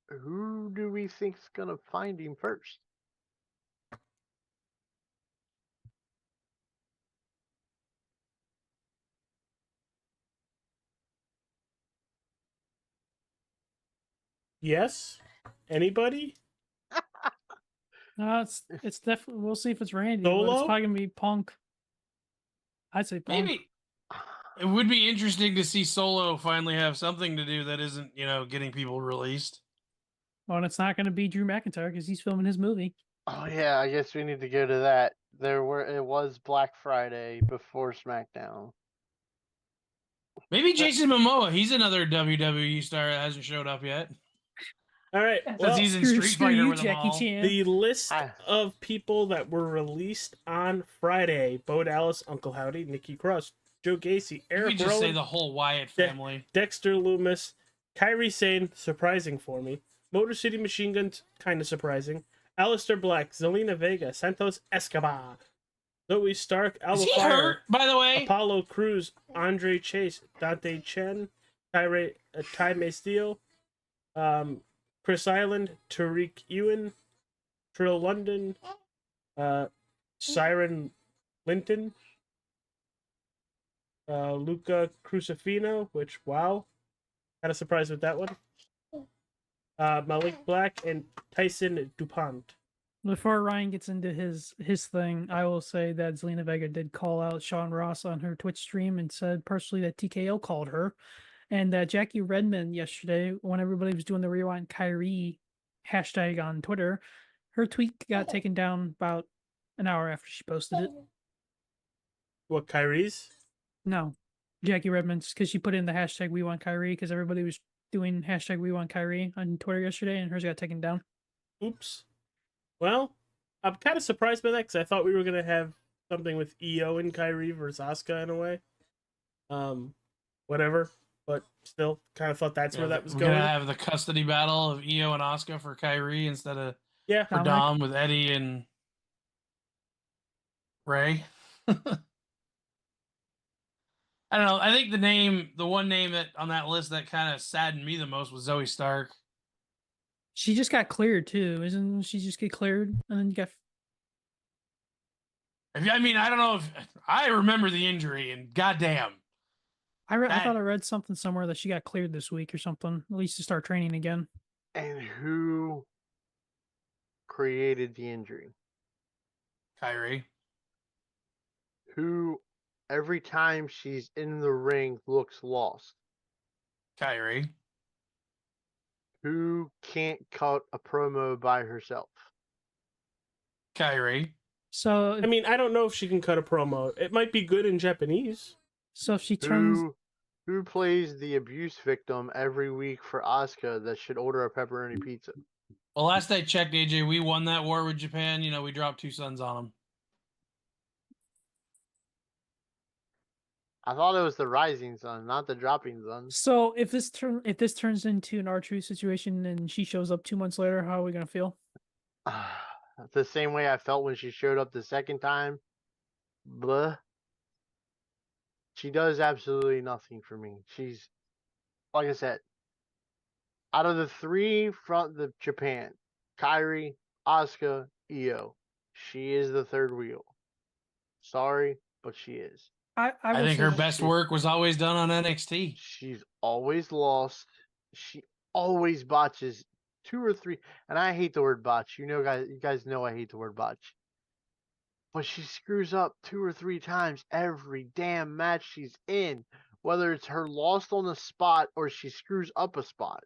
Who do we think's gonna find him first? Yes. Anybody? No, it's definitely. We'll see if it's Randy. But it's Solo? probably gonna be Punk. I'd say Punk. Maybe it would be interesting to see Solo finally have something to do that isn't, getting people released. Well, and it's not gonna be Drew McIntyre because he's filming his movie. Oh yeah, I guess we need to go to that. It was Black Friday before SmackDown. Maybe Jason Momoa. He's another WWE star that hasn't showed up yet. All right. Since Well, he's in Screw, Street screw Fighter you, with them Jackie all. Chan. the list Ah. of people that were released on Friday: Bo Dallas, Uncle Howdy, Nikki Cross, Joe Gacy, You Eric could just say Rowan, the whole Wyatt family. Dexter Loomis, Kyrie Sane, surprising for me. Motor City Machine Guns, kind of surprising. Aleister Black, Zelina Vega, Santos Escobar, Zoe Stark, Is Alba he Fire, hurt, by the way? Apollo Cruz, Andre Chase, Dante Chen, Ty Steele, Chris Island, Tariq Ewan, Trill London, Siren Linton, Luca Crucifino, which, wow, kind of surprised with that one. Malik Black and Tyson DuPont. Before Ryan gets into his thing, I will say that Zelina Vega did call out Sean Ross on her Twitch stream and said personally that TKO called her, and that Jackie Redmond yesterday, when everybody was doing the Rewind Kyrie hashtag on Twitter, her tweet got taken down about an hour after she posted it. What, Kyrie's? No, Jackie Redmond's, because she put in the hashtag We Want Kyrie because everybody was doing hashtag We Want Kyrie on Twitter yesterday, and hers got taken down. Oops. Well, I'm kind of surprised by that because I thought we were going to have something with EO and Kyrie versus Asuka in a way. Whatever. But still, kind of thought that's where that was We're going. gonna have the custody battle of Io and Asuka for Kyrie instead of Yeah. for Dom with Eddie and Ray. I don't know. I think the one name that on that list that kind of saddened me the most was Zoe Stark. She just got cleared too, isn't she? Just get cleared and then you got. I mean, I don't know if I remember the injury, and goddamn, I thought I read something somewhere that she got cleared this week or something, at least to start training again. And who created the injury? Kyrie. Who, every time she's in the ring, looks lost? Kyrie. Who can't cut a promo by herself? Kyrie. So I mean, I don't know if she can cut a promo. It might be good in Japanese. So if she turns. Who plays the abuse victim every week for Asuka that should order a pepperoni pizza? Well, last I checked, AJ, we won that war with Japan. You know, we dropped 2 sons on them. I thought it was the rising sun, not the dropping sun. So if this turns into an R-Truth situation and she shows up 2 months later, how are we gonna feel? The same way I felt when she showed up the second time. Blah. She does absolutely nothing for me. She's, like I said, out of the 3 from the Japan, Kyrie, Asuka, Io, she is the third wheel. Sorry, but she is. I think her best work was always done on NXT. She's always lost. She always botches 2 or 3, and I hate the word botch. You guys know I hate the word botch. But she screws up 2 or 3 times every damn match she's in, whether it's her lost on the spot or she screws up a spot.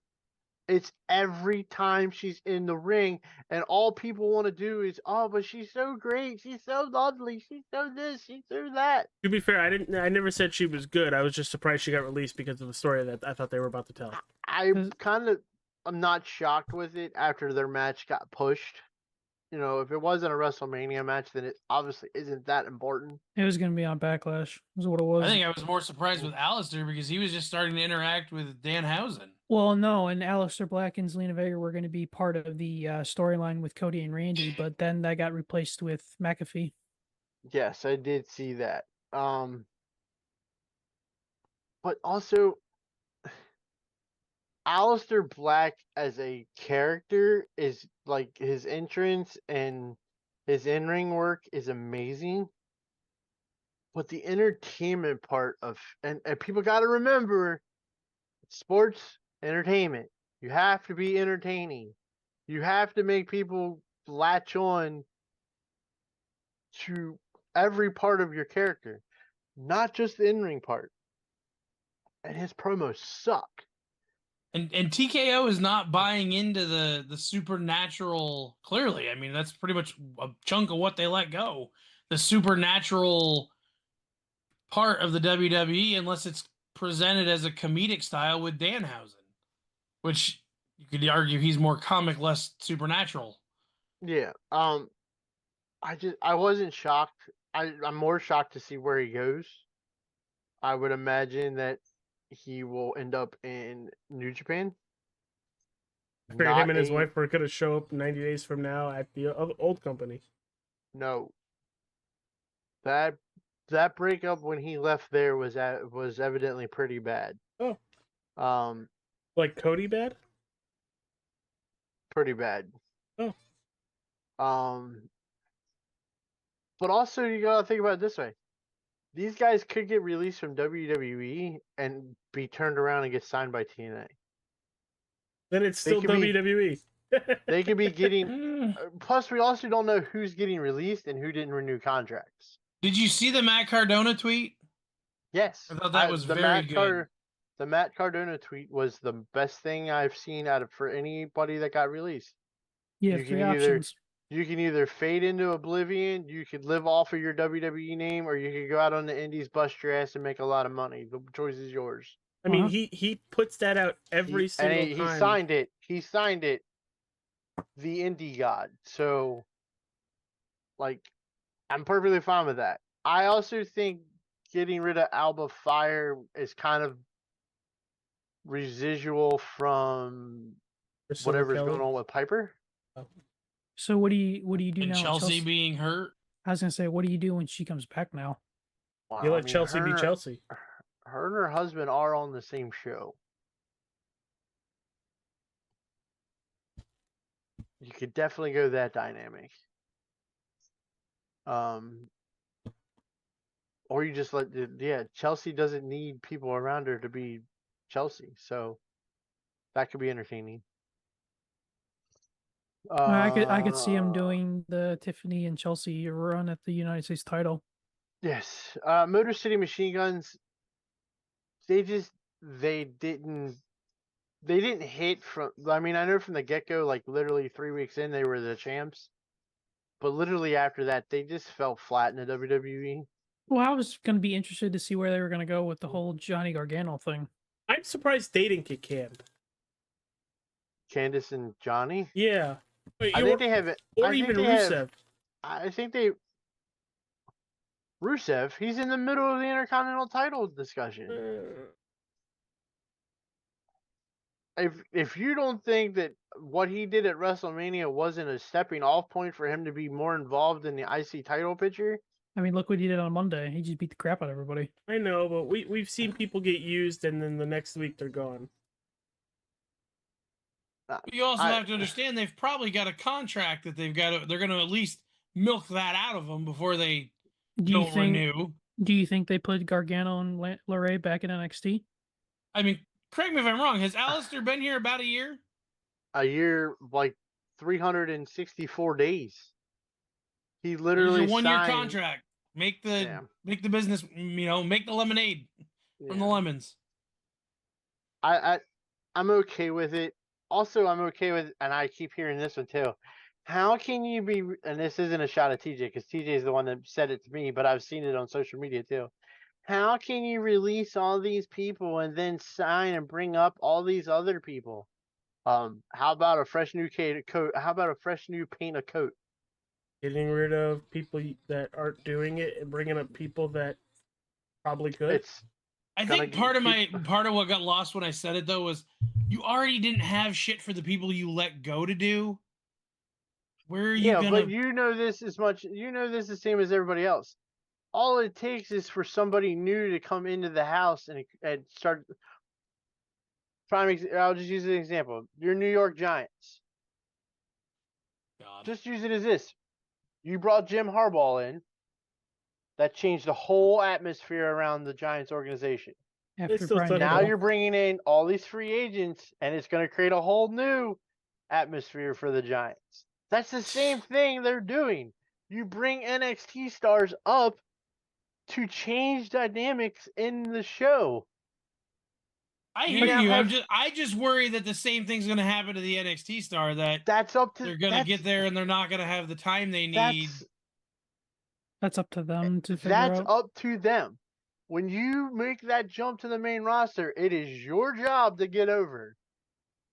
It's every time she's in the ring, and all people want to do is, oh, but she's so great, she's so lovely, she's so this, she's so that. To be fair, I never said she was good. I was just surprised she got released because of the story that I thought they were about to tell. I'm not shocked with it after their match got pushed. You know, if it wasn't a WrestleMania match, then it obviously isn't that important. It was gonna be on Backlash. Is what it was. I think I was more surprised with Alistair because he was just starting to interact with Danhausen. Well, no, and Aleister Black and Zelina Vega were going to be part of the storyline with Cody and Randy, but then that got replaced with McAfee. Yes, I did see that. But also, Aleister Black as a character is like his entrance and his in-ring work is amazing. But the entertainment part of and people got to remember, sports entertainment. You have to be entertaining. You have to make people latch on to every part of your character, not just the in-ring part. And his promos suck. And TKO is not buying into the supernatural. Clearly, I mean that's pretty much a chunk of what they let go. The supernatural part of the WWE, unless it's presented as a comedic style with Danhausen, which you could argue he's more comic, less supernatural. Yeah. I wasn't shocked. I'm more shocked to see where he goes. I would imagine that he will end up in New Japan. I figured Not him and his a- wife were going to show up 90 days from now at the old company. No. That breakup when he left there was evidently pretty bad. Oh, Um, like Cody bad? pretty bad. Oh. But also you gotta think about it this way: these guys could get released from WWE and be turned around and get signed by TNA. Then it's They still could be- WWE. They could be getting. Plus, we also don't know who's getting released and who didn't renew contracts. Did you see the Matt Cardona tweet? Yes, I thought that was very good. The Matt Cardona tweet was the best thing I've seen for anybody that got released. You have You three can either- options. You can either fade into oblivion, you could live off of your WWE name, or you could go out on the indies, bust your ass, and make a lot of money. The choice is yours. I mean, Uh-huh. he puts that out every single He time. signed it. He signed it. The indie god. So, like, I'm perfectly fine with that. I also think getting rid of Alba Fire is kind of residual from Priscilla whatever's Kelly. going on with Piper. So what do you do And now? Chelsea being hurt. I was gonna say, what do you do when she comes back now? Well, You I let mean, Chelsea be her- Chelsea. Her and her husband are on the same show. You could definitely go that dynamic. Or you just Chelsea doesn't need people around her to be Chelsea, so that could be entertaining. I could see him doing the Tiffany and Chelsea run at the United States title. Yes. Motor City Machine Guns, they didn't hit from, I mean, I know from the get-go, like literally 3 weeks in, they were the champs. But literally after that, they just fell flat in the WWE. Well, I was gonna be interested to see where they were gonna go with the whole Johnny Gargano thing. I'm surprised they didn't get canned. Candice and Johnny. Yeah. Wait, I think they have it. or I think even they have- Rusev. I think they. Rusev, he's in the middle of the Intercontinental title discussion. If you don't think that what he did at WrestleMania wasn't a stepping off point for him to be more involved in the IC title picture, I mean, look what he did on Monday. He just beat the crap out of everybody. I know, but we've seen people get used and then the next week they're gone. But you also have to understand they've probably got a contract that they're going to at least milk that out of them before they don't renew. Do you think they put Gargano and LeRae back in NXT? I mean, correct me if I'm wrong. Has Alistair been here about a year? A year, like 364 days. He It's literally a 1-year signed- contract. Make the business, make the lemonade from the Yeah. lemons. I'm okay with it. Also, I'm okay with, and I keep hearing this one too. How can you be? And this isn't a shot at TJ because TJ is the one that said it to me, but I've seen it on social media too. How can you release all these people and then sign and bring up all these other people? How about a fresh new coat? How about a fresh new paint of coat? Getting rid of people that aren't doing it and bringing up people that probably could. I think part of what got lost when I said it though was you already didn't have shit for the people you let go to do. Where are you gonna? But you know this as much. You know this the same as everybody else. All it takes is for somebody new to come into the house and start. I'll just use an example. Your New York Giants. God. Just use it as this. You brought Jim Harbaugh in. That changed the whole atmosphere around the Giants organization. After still Brian took Now Dable. you're bringing in all these free agents, and it's going to create a whole new atmosphere for the Giants. That's the same thing they're doing. You bring NXT stars up to change dynamics in the show. I You hear now you. have- I just worry that the same thing's going to happen to the NXT star that That's up to they're going to get there and they're not going to have the time they need. That's up to them to figure That's out. up to them. When you make that jump to the main roster, it is your job to get over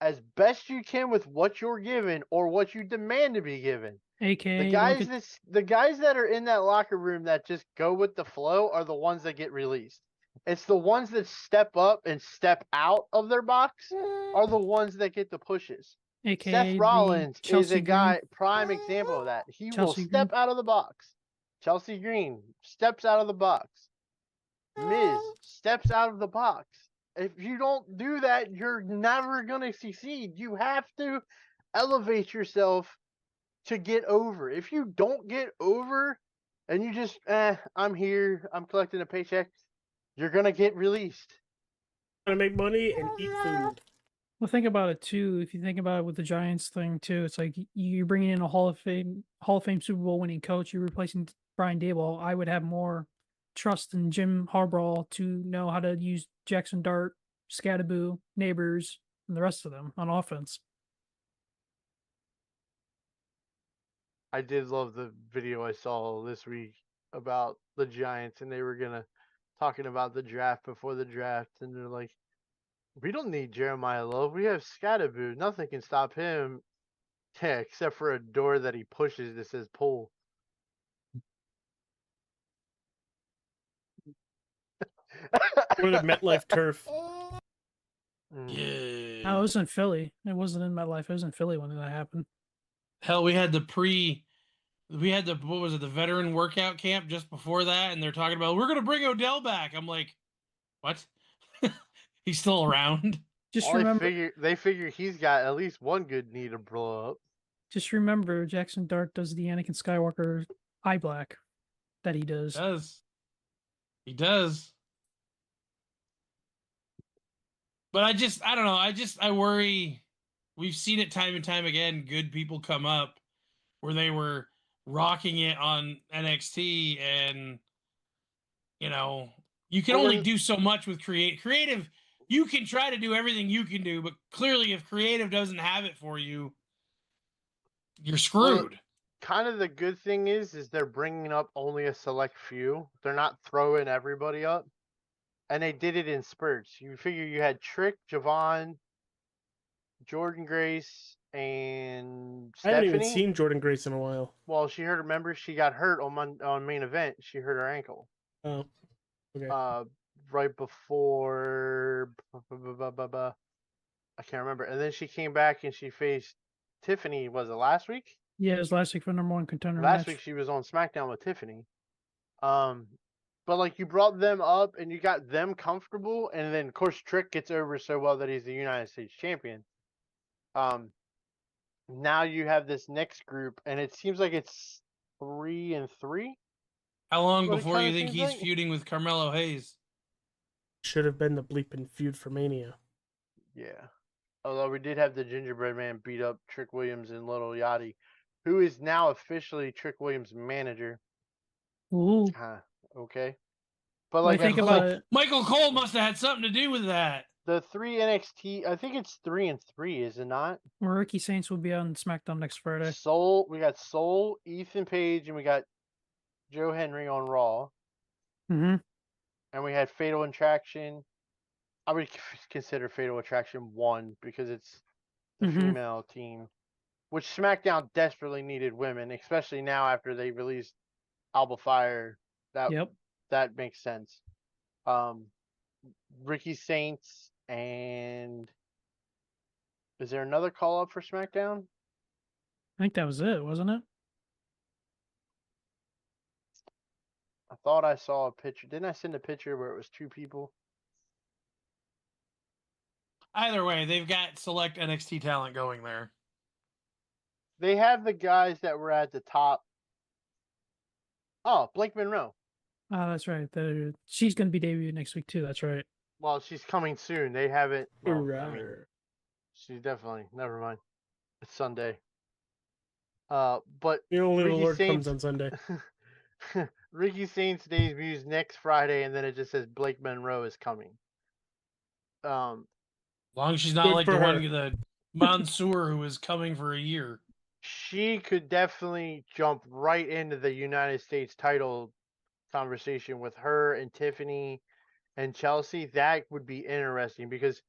as best you can with what you're given or what you demand to be given. AKA, The guys that are in that locker room that just go with the flow are the ones that get released. It's the ones that step up and step out of their box are the ones that get the pushes. AKA Seth the Rollins is Chelsea a guy, Green. prime example of that. He will Chelsea Green. step out of the box. Chelsea Green steps out of the box. Miz steps out of the box. If you don't do that, you're never going to succeed. You have to elevate yourself to get over. If you don't get over and you just, I'm here, I'm collecting a paycheck, you're going to get released. Gonna make money and eat food. Well, think about it too. If you think about it with the Giants thing too, it's like you're bringing in a Hall of Fame Super Bowl winning coach. You're replacing Brian Daboll. I would have more trust in Jim Harbaugh to know how to use Jackson Dart, Scatterboo, Neighbors, and the rest of them on offense. I did love the video I saw this week about the Giants, and they were talking about the draft before the draft, and they're like, we don't need Jeremiah Love. We have Scatterboo. Nothing can stop him, except for a door that he pushes that says pull. Or the MetLife turf. Yeah. No, it was in Philly. It wasn't in MetLife. It was in Philly when that happened. Hell, we had the what was it, the veteran workout camp just before that, and they're talking about we're gonna bring Odell back. I'm like, what? He's still around. Just Well, remember, they figure he's got at least one good knee to blow up. just remember, Jackson Dart does the Anakin Skywalker eye black that he does. He does. But I don't know. I worry. We've seen it time and time again. Good people come up where they were rocking it on NXT, and you can only do so much with creative. You can try to do everything you can do, but clearly, if creative doesn't have it for you, you're screwed. Well, kind of the good thing is they're bringing up only a select few. They're not throwing everybody up. And they did it in spurts. You figure you had Trick, Javon, Jordan Grace, and Stephanie. I haven't even seen Jordan Grace in a while. Well, remember, she got hurt on main event. She hurt her ankle. Oh, okay. Right before, I can't remember. And then she came back and she faced Tiffany. Was it last week? Yeah, it was last week for number one contender. Last week she was on SmackDown with Tiffany. But like you brought them up and you got them comfortable, and then of course Trick gets over so well that he's the United States champion. Now you have this next group, and it seems like it's 3-3. How long before you think he's feuding with Carmelo Hayes? Should have been the bleeping feud for Mania. Yeah. Although we did have the Gingerbread Man beat up Trick Williams and Little Yachty, who is now officially Trick Williams' manager. Ooh. Okay. But like, think about it. Michael Cole must have had something to do with that. The 3 NXT, I think it's 3-3, is it not? Ricky Saints will be on SmackDown next Friday. We got Soul, Ethan Page, and we got Joe Henry on Raw. Mm-hmm. And we had Fatal Attraction. I would consider Fatal Attraction 1 because it's the female team, which SmackDown desperately needed women, especially now after they released Alba Fire. That makes sense. Ricky Saints, and is there another call up for SmackDown? I think that was it, wasn't it? I thought I saw a picture. Didn't I send a picture where it was 2 people? Either way, they've got select NXT talent going there. They have the guys that were at the top. Oh, Blake Monroe. Oh, that's right. She's going to be debuting next week too. That's right. Well, she's coming soon. They haven't. Well, Right. She's definitely. Never mind. It's Sunday. But The only Ricky Lord Saints, comes on Sunday. Ricky Saints debuts next Friday, and then it just says Blake Monroe is coming. As long as she's not Good like for the her. one, the Mansoor who is coming for a year. She could definitely jump right into the United States title conversation with her and Tiffany and Chelsea. That would be interesting because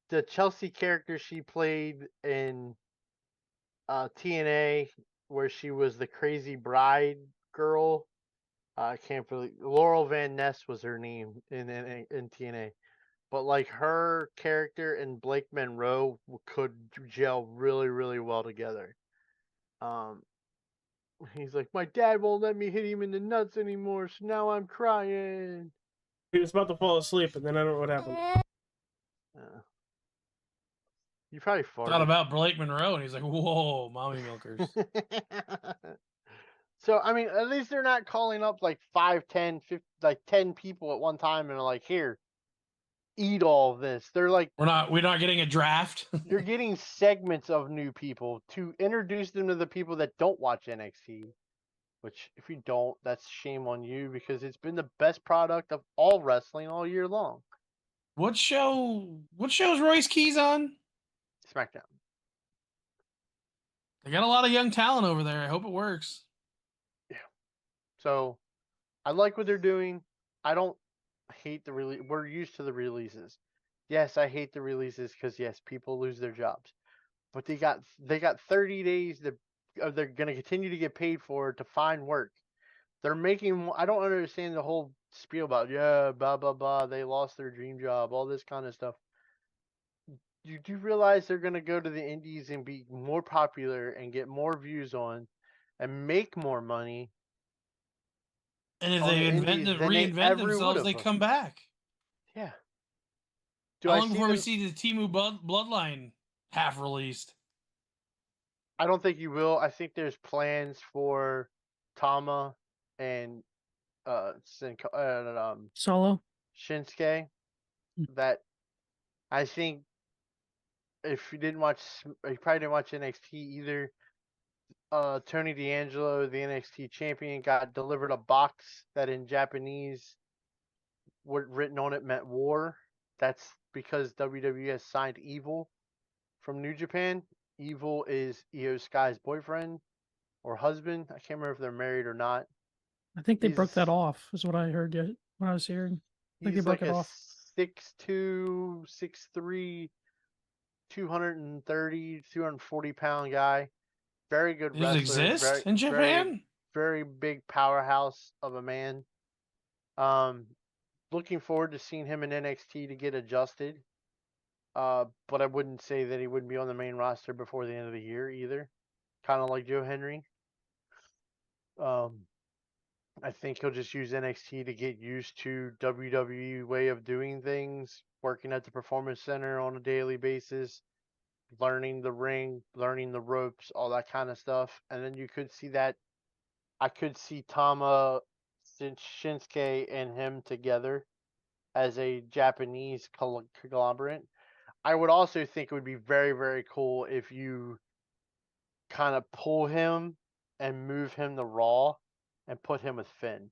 the Chelsea character she played in TNA, where she was the crazy bride girl, I can't believe Laurel Van Ness was her name in TNA. But like her character and Blake Monroe could gel really, really well together. He's like, my dad won't let me hit him in the nuts anymore, so now I'm crying. He was about to fall asleep, and then I don't know what happened. You probably farted. Thought about Blake Monroe, and he's like, "Whoa, mommy milkers." So I mean, at least they're not calling up like 5, 10, 50, like 10 people at one time and are like, here, eat all of this. They're like, we're not getting a draft. you're getting segments of new people to introduce them to the people that don't watch NXT. Which, if you don't, that's shame on you because it's been the best product of all wrestling all year long. What show's Royce Keys on? SmackDown. They got a lot of young talent over there. I hope it works. Yeah. So, I like what they're doing. I don't hate the release. We're used to the releases. Yes, I hate the releases because yes, people lose their jobs. But they got 30 days to they're going to continue to get paid for to find work. They're making. I don't understand the whole spiel about blah blah blah. They lost their dream job, all this kind of stuff. You do realize they're going to go to the indies and be more popular and get more views on, and make more money. And if on they the reinvent themselves, they would've. come back. Yeah. How long before we see the Temu Bloodline half released? I don't think you will. I think there's plans for Tama and Solo. Shinsuke that I think if you didn't watch, you probably didn't watch NXT either. Tony D'Angelo, the NXT champion, got delivered a box that in Japanese, written on it meant war. That's because WWE has signed Evil from New Japan. Evil is Io Sky's boyfriend or husband. I can't remember if they're married or not. I think they broke that off, is what I heard when I was hearing. I think they broke it off. 6'2", 6'3", 230, 240-pound guy. Very good wrestler. Does it exist in Japan? Very big powerhouse of a man. Looking forward to seeing him in NXT to get adjusted. But I wouldn't say that he wouldn't be on the main roster before the end of the year either. Kind of like Joe Henry. I think he'll just use NXT to get used to WWE way of doing things, working at the Performance Center on a daily basis, learning the ring, learning the ropes, all that kind of stuff. And then you could see that. I could see Tama, Shinsuke, and him together as a Japanese conglomerate. I would also think it would be very, very cool if you kind of pull him and move him to Raw and put him with Finn.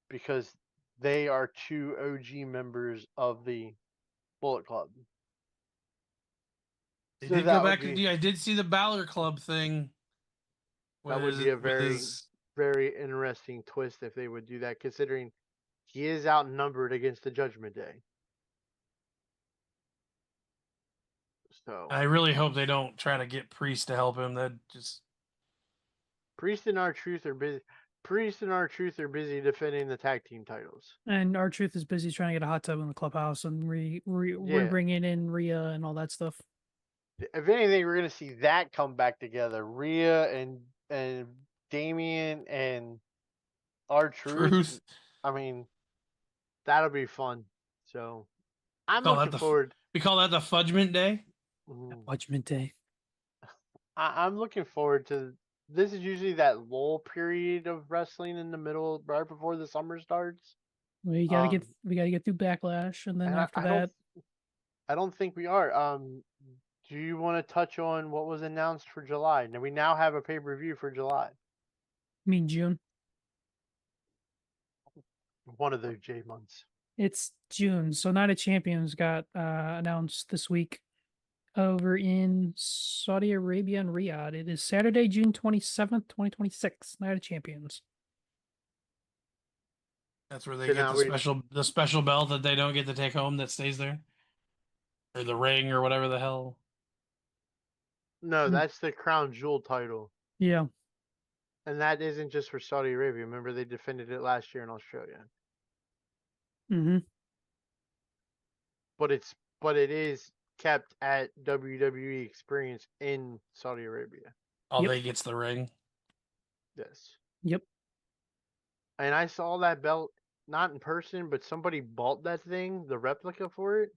Because they are two OG members of the Bullet Club. They So did that go back. would be- I did see the Balor Club thing. That would be a very, very interesting twist if they would do that, considering he is outnumbered against the Judgment Day. So I really hope they don't try to get Priest to help him. That just Priest and R-Truth are busy. Priest and R-Truth are busy defending the tag team titles. And R-Truth is busy trying to get a hot tub in the clubhouse and we're bringing in Rhea and all that stuff. If anything, we're gonna see that come back together. Rhea and Damian and R-Truth. I mean, that'll be fun. So I'm looking forward. We call that the Fudgment Day. Fudgment Day. I'm looking forward to. This is usually that lull period of wrestling in the middle, right before the summer starts. We gotta get through Backlash, and then after that, I don't think we are. Do you want to touch on what was announced for July? Now we now have a pay-per-view for July. I mean June. One of those J months. It's June, so Night of Champions got announced this week over in Saudi Arabia and Riyadh. It is Saturday, June 27th, 2026. Night of Champions. That's where they get the special belt that they don't get to take home that stays there, or the ring, or whatever the hell. No, that's the crown jewel title. Yeah. And that isn't just for Saudi Arabia. Remember, they defended it last year in Australia. Mm-hmm. But it is kept at WWE Experience in Saudi Arabia. They gets the ring. Yes. Yep. And I saw that belt not in person, but somebody bought that thing, the replica for it.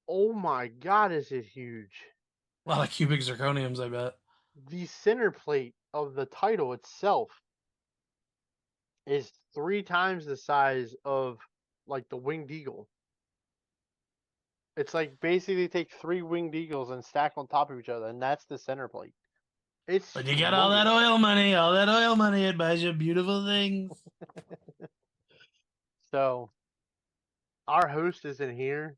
Oh my god, is it huge? A lot of cubic zirconiums, I bet. The center plate of the title itself is 3 times the size of like the winged eagle. It's like basically take 3 winged eagles and stack on top of each other, and that's the center plate. It's But you got all that humongous. oil money, it buys you beautiful things. So our host isn't here,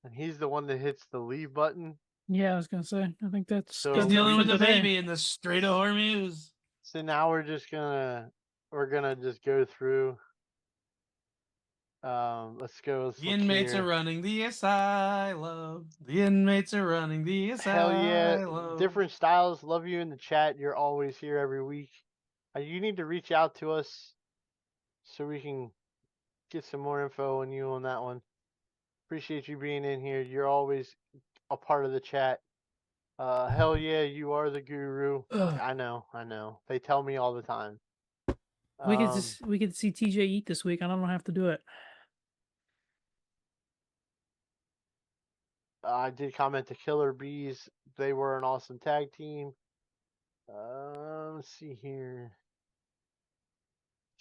and he's the one that hits the leave button. Yeah, I was gonna say. I think that's So He's good dealing enough with for the today. baby in the Strait of Hormuz. So now we're gonna just go through. Let's go. The inmates are running the asylum. The inmates are running the Hell yeah. asylum. Different styles. Love you in the chat. You're always here every week. You need to reach out to us so we can get some more info on you on that one. Appreciate you being in here. You're always a part of the chat. Hell yeah, you are the guru. I know. They tell me all the time. We could see TJ eat this week. I don't have to do it. I did comment to Killer Bees. They were an awesome tag team. Let's see here.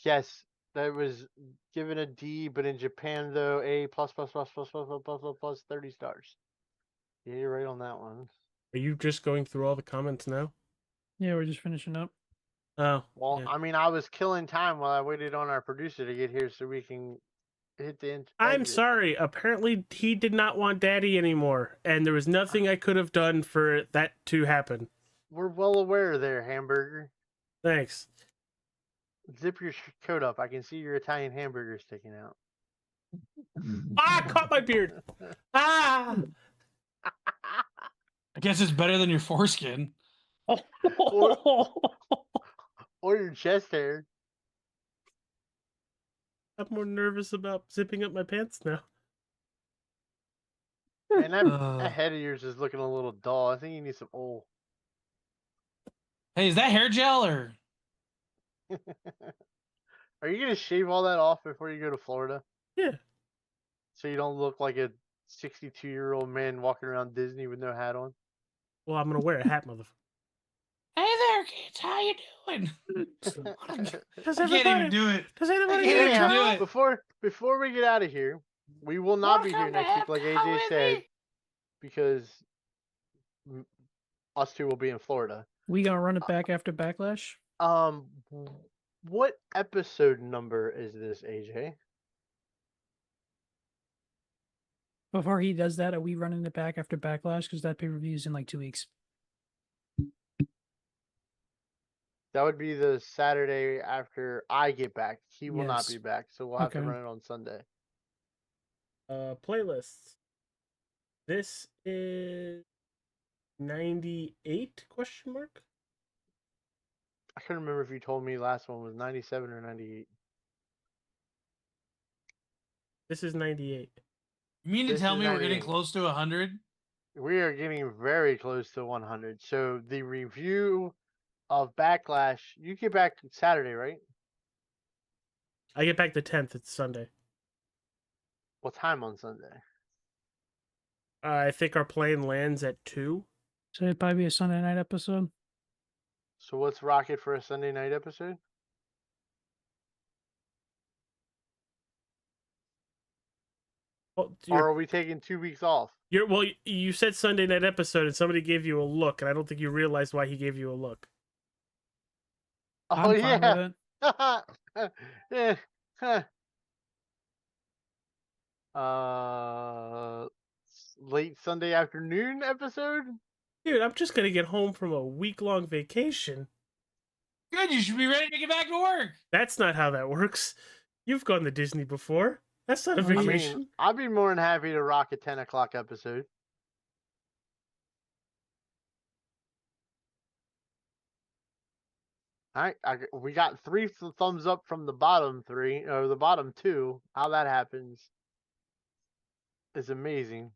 Yes, that was given a D, but in Japan though, A plus 30 stars. Yeah, you're right on that one. Are you just going through all the comments now? Yeah, we're just finishing up. Oh, Well, yeah. I mean, I was killing time while I waited on our producer to get here so we can hit the I'm exit. sorry. Apparently, he did not want Daddy anymore, and there was nothing I could have done for that to happen. We're well aware there, Hamburger. Thanks. Zip your coat up. I can see your Italian hamburger sticking out. Ah, caught my beard. Ah. I guess it's better than your foreskin. Or your chest hair. I'm more nervous about zipping up my pants now. Man, that head of yours is looking a little dull. I think you need some oil. Hey, is that hair gel or? Are you gonna shave all that off before you go to Florida? Yeah. So you don't look like a 62-year-old man walking around Disney with no hat on? Well, I'm gonna wear a hat, motherfucker. Hey there, kids. How you doing? Does I can't even do it. Does anybody I get can't a even do try? it. Before we get out of here, we will not be here next week, like AJ said, because us two will be in Florida. We gonna run it back after Backlash? What episode number is this, AJ? Before he does that, are we running it back after Backlash? Because that pay-per-view is in like 2 weeks. That would be the Saturday after I get back. He will not Yes. be back, so we'll have to Okay. run it on Sunday. Playlists. This is 98 question mark? I couldn't remember if you told me last one was 97 or 98. This is 98. You mean to This tell is me we're getting 98. close to 100? We are getting very close to 100. So the review of Backlash, you get back Saturday, right? I get back the 10th. It's Sunday. What time on Sunday? I think our plane lands at 2. So it'd probably be a Sunday night episode. So what's Rocket for a Sunday night episode? Well, Or are we taking 2 weeks off? you said Sunday night episode, and somebody gave you a look, and I don't think you realized why he gave you a look. Oh I'm fine yeah. with it. Yeah. Late Sunday afternoon episode? Dude, I'm just gonna get home from a week-long vacation. Good, you should be ready to get back to work. That's not how that works. You've gone to Disney before. That's not a I mean, vacation. I'd be more than happy to rock a 10 o'clock episode. All right, we got 3 thumbs up from the bottom 3 or the bottom 2. How that happens is amazing.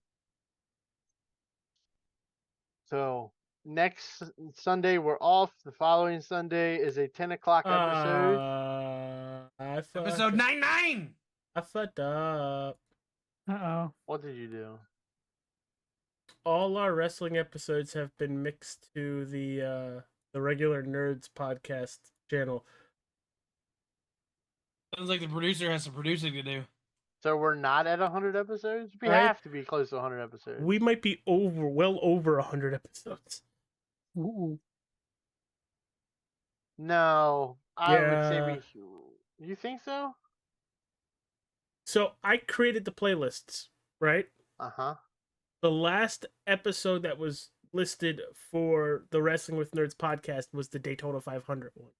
So next Sunday we're off. The following Sunday is a 10 o'clock episode. Episode 99. I fucked up. Uh-oh. What did you do? All our wrestling episodes have been mixed to the regular Nerds podcast channel. Sounds like the producer has some producing to do. So we're not at 100 episodes? We Right. have to be close to 100 episodes. We might be well over 100 episodes. Ooh. No, I would Yeah. say we. You think so? So I created the playlists, right? Uh-huh. The last episode that was listed for the Wrestling with Nerds podcast was the Daytona 500 one.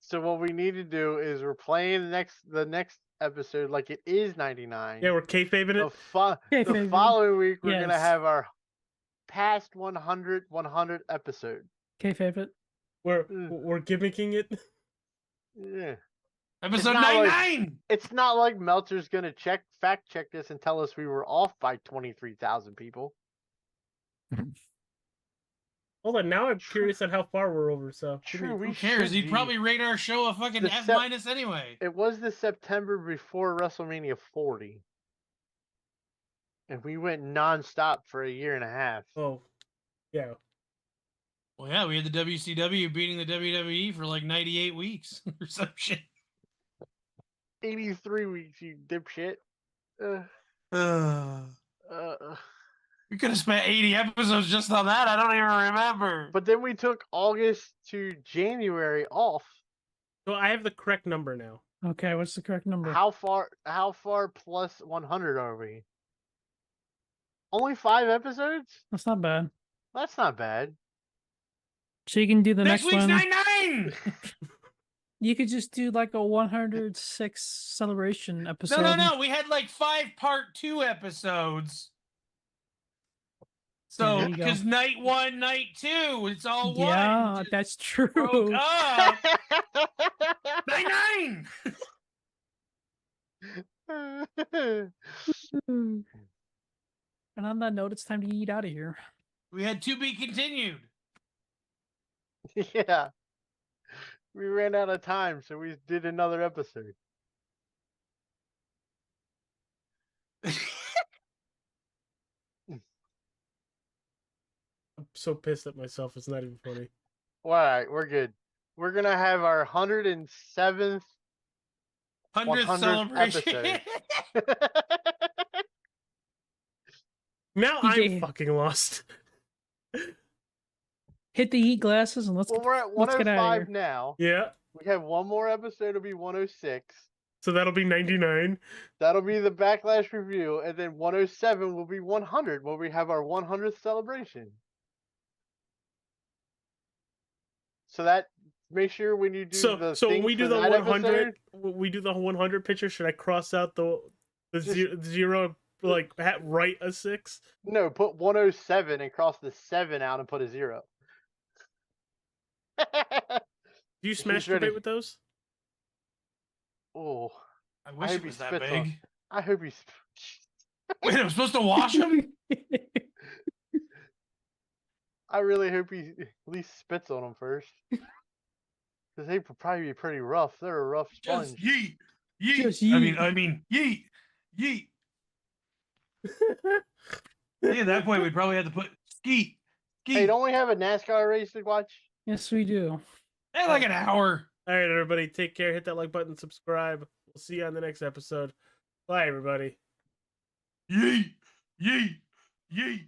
So what we need to do is we're playing the next episode like it is 99. Yeah, we're kayfabing The, it. the Kayfabe. following week we're gonna Yes. have our past 100 episode. Kayfabe it. We're gimmicking it. Yeah. Episode not like- 99. It's not like Meltzer's gonna fact check this and tell us we were off by 23,000 people. Hold on, now I'm curious on how far we're over. So give me- True, we Who cares? should He'd be. probably rate our show a fucking The F sep- minus anyway. It was the September before WrestleMania 40. And we went nonstop for a year and a half. Oh, yeah. Well, yeah, we had the WCW beating the WWE for like 98 weeks or some shit. 83 weeks, you dipshit. We could have spent 80 episodes just on that. I don't even remember. But then we took August to January off. So I have the correct number now. Okay, what's the correct number? How far plus 100 are we? Only 5 episodes? That's not bad. That's not bad. So you can do the Next next week's one. 99. You could just do like a 106 celebration episode. No. We had like 5 part 2 episodes. So, There you go. because night 1, night 2, it's all one. Yeah, Just that's broke true. up. 99. And on that note, it's time to eat out of here. We had to be continued. Yeah. We ran out of time, so we did another episode. I'm so pissed at myself. It's not even funny. All right, we're good. We're going to have our 107th 100th 100th celebration. episode. Now I'm DJ. fucking lost. Hit the eat glasses and let's Well, get, we're at let's get outta 105 here. now. Yeah. We have one more episode. It'll be 106. So that'll be 99. That'll be the Backlash review. And then 107 will be 100, where we have our 100th celebration. So that, make sure when you do So the when thing we do for the that 100, episode, we do the 100 picture. Should I cross out the zero, like write a 6? no, put 107 and cross the 7 out and put a 0. Do you He's smash ready. debate with those? Oh, I wish hope it he was that spits on- big. I hope he's. Wait, I'm supposed to wash them? I really hope he at least spits on them first. Because they would probably be pretty rough. They're a rough sponge. Just yeet. Yeet. Just I mean, yeet. Yeet. At that point, we'd probably have to put skeet. Skeet. Hey, don't we have a NASCAR race to watch? Yes, we do. Like an hour. All right, everybody, take care. Hit that like button, subscribe. We'll see you on the next episode. Bye, everybody. Yeet. Yeet. Yeet.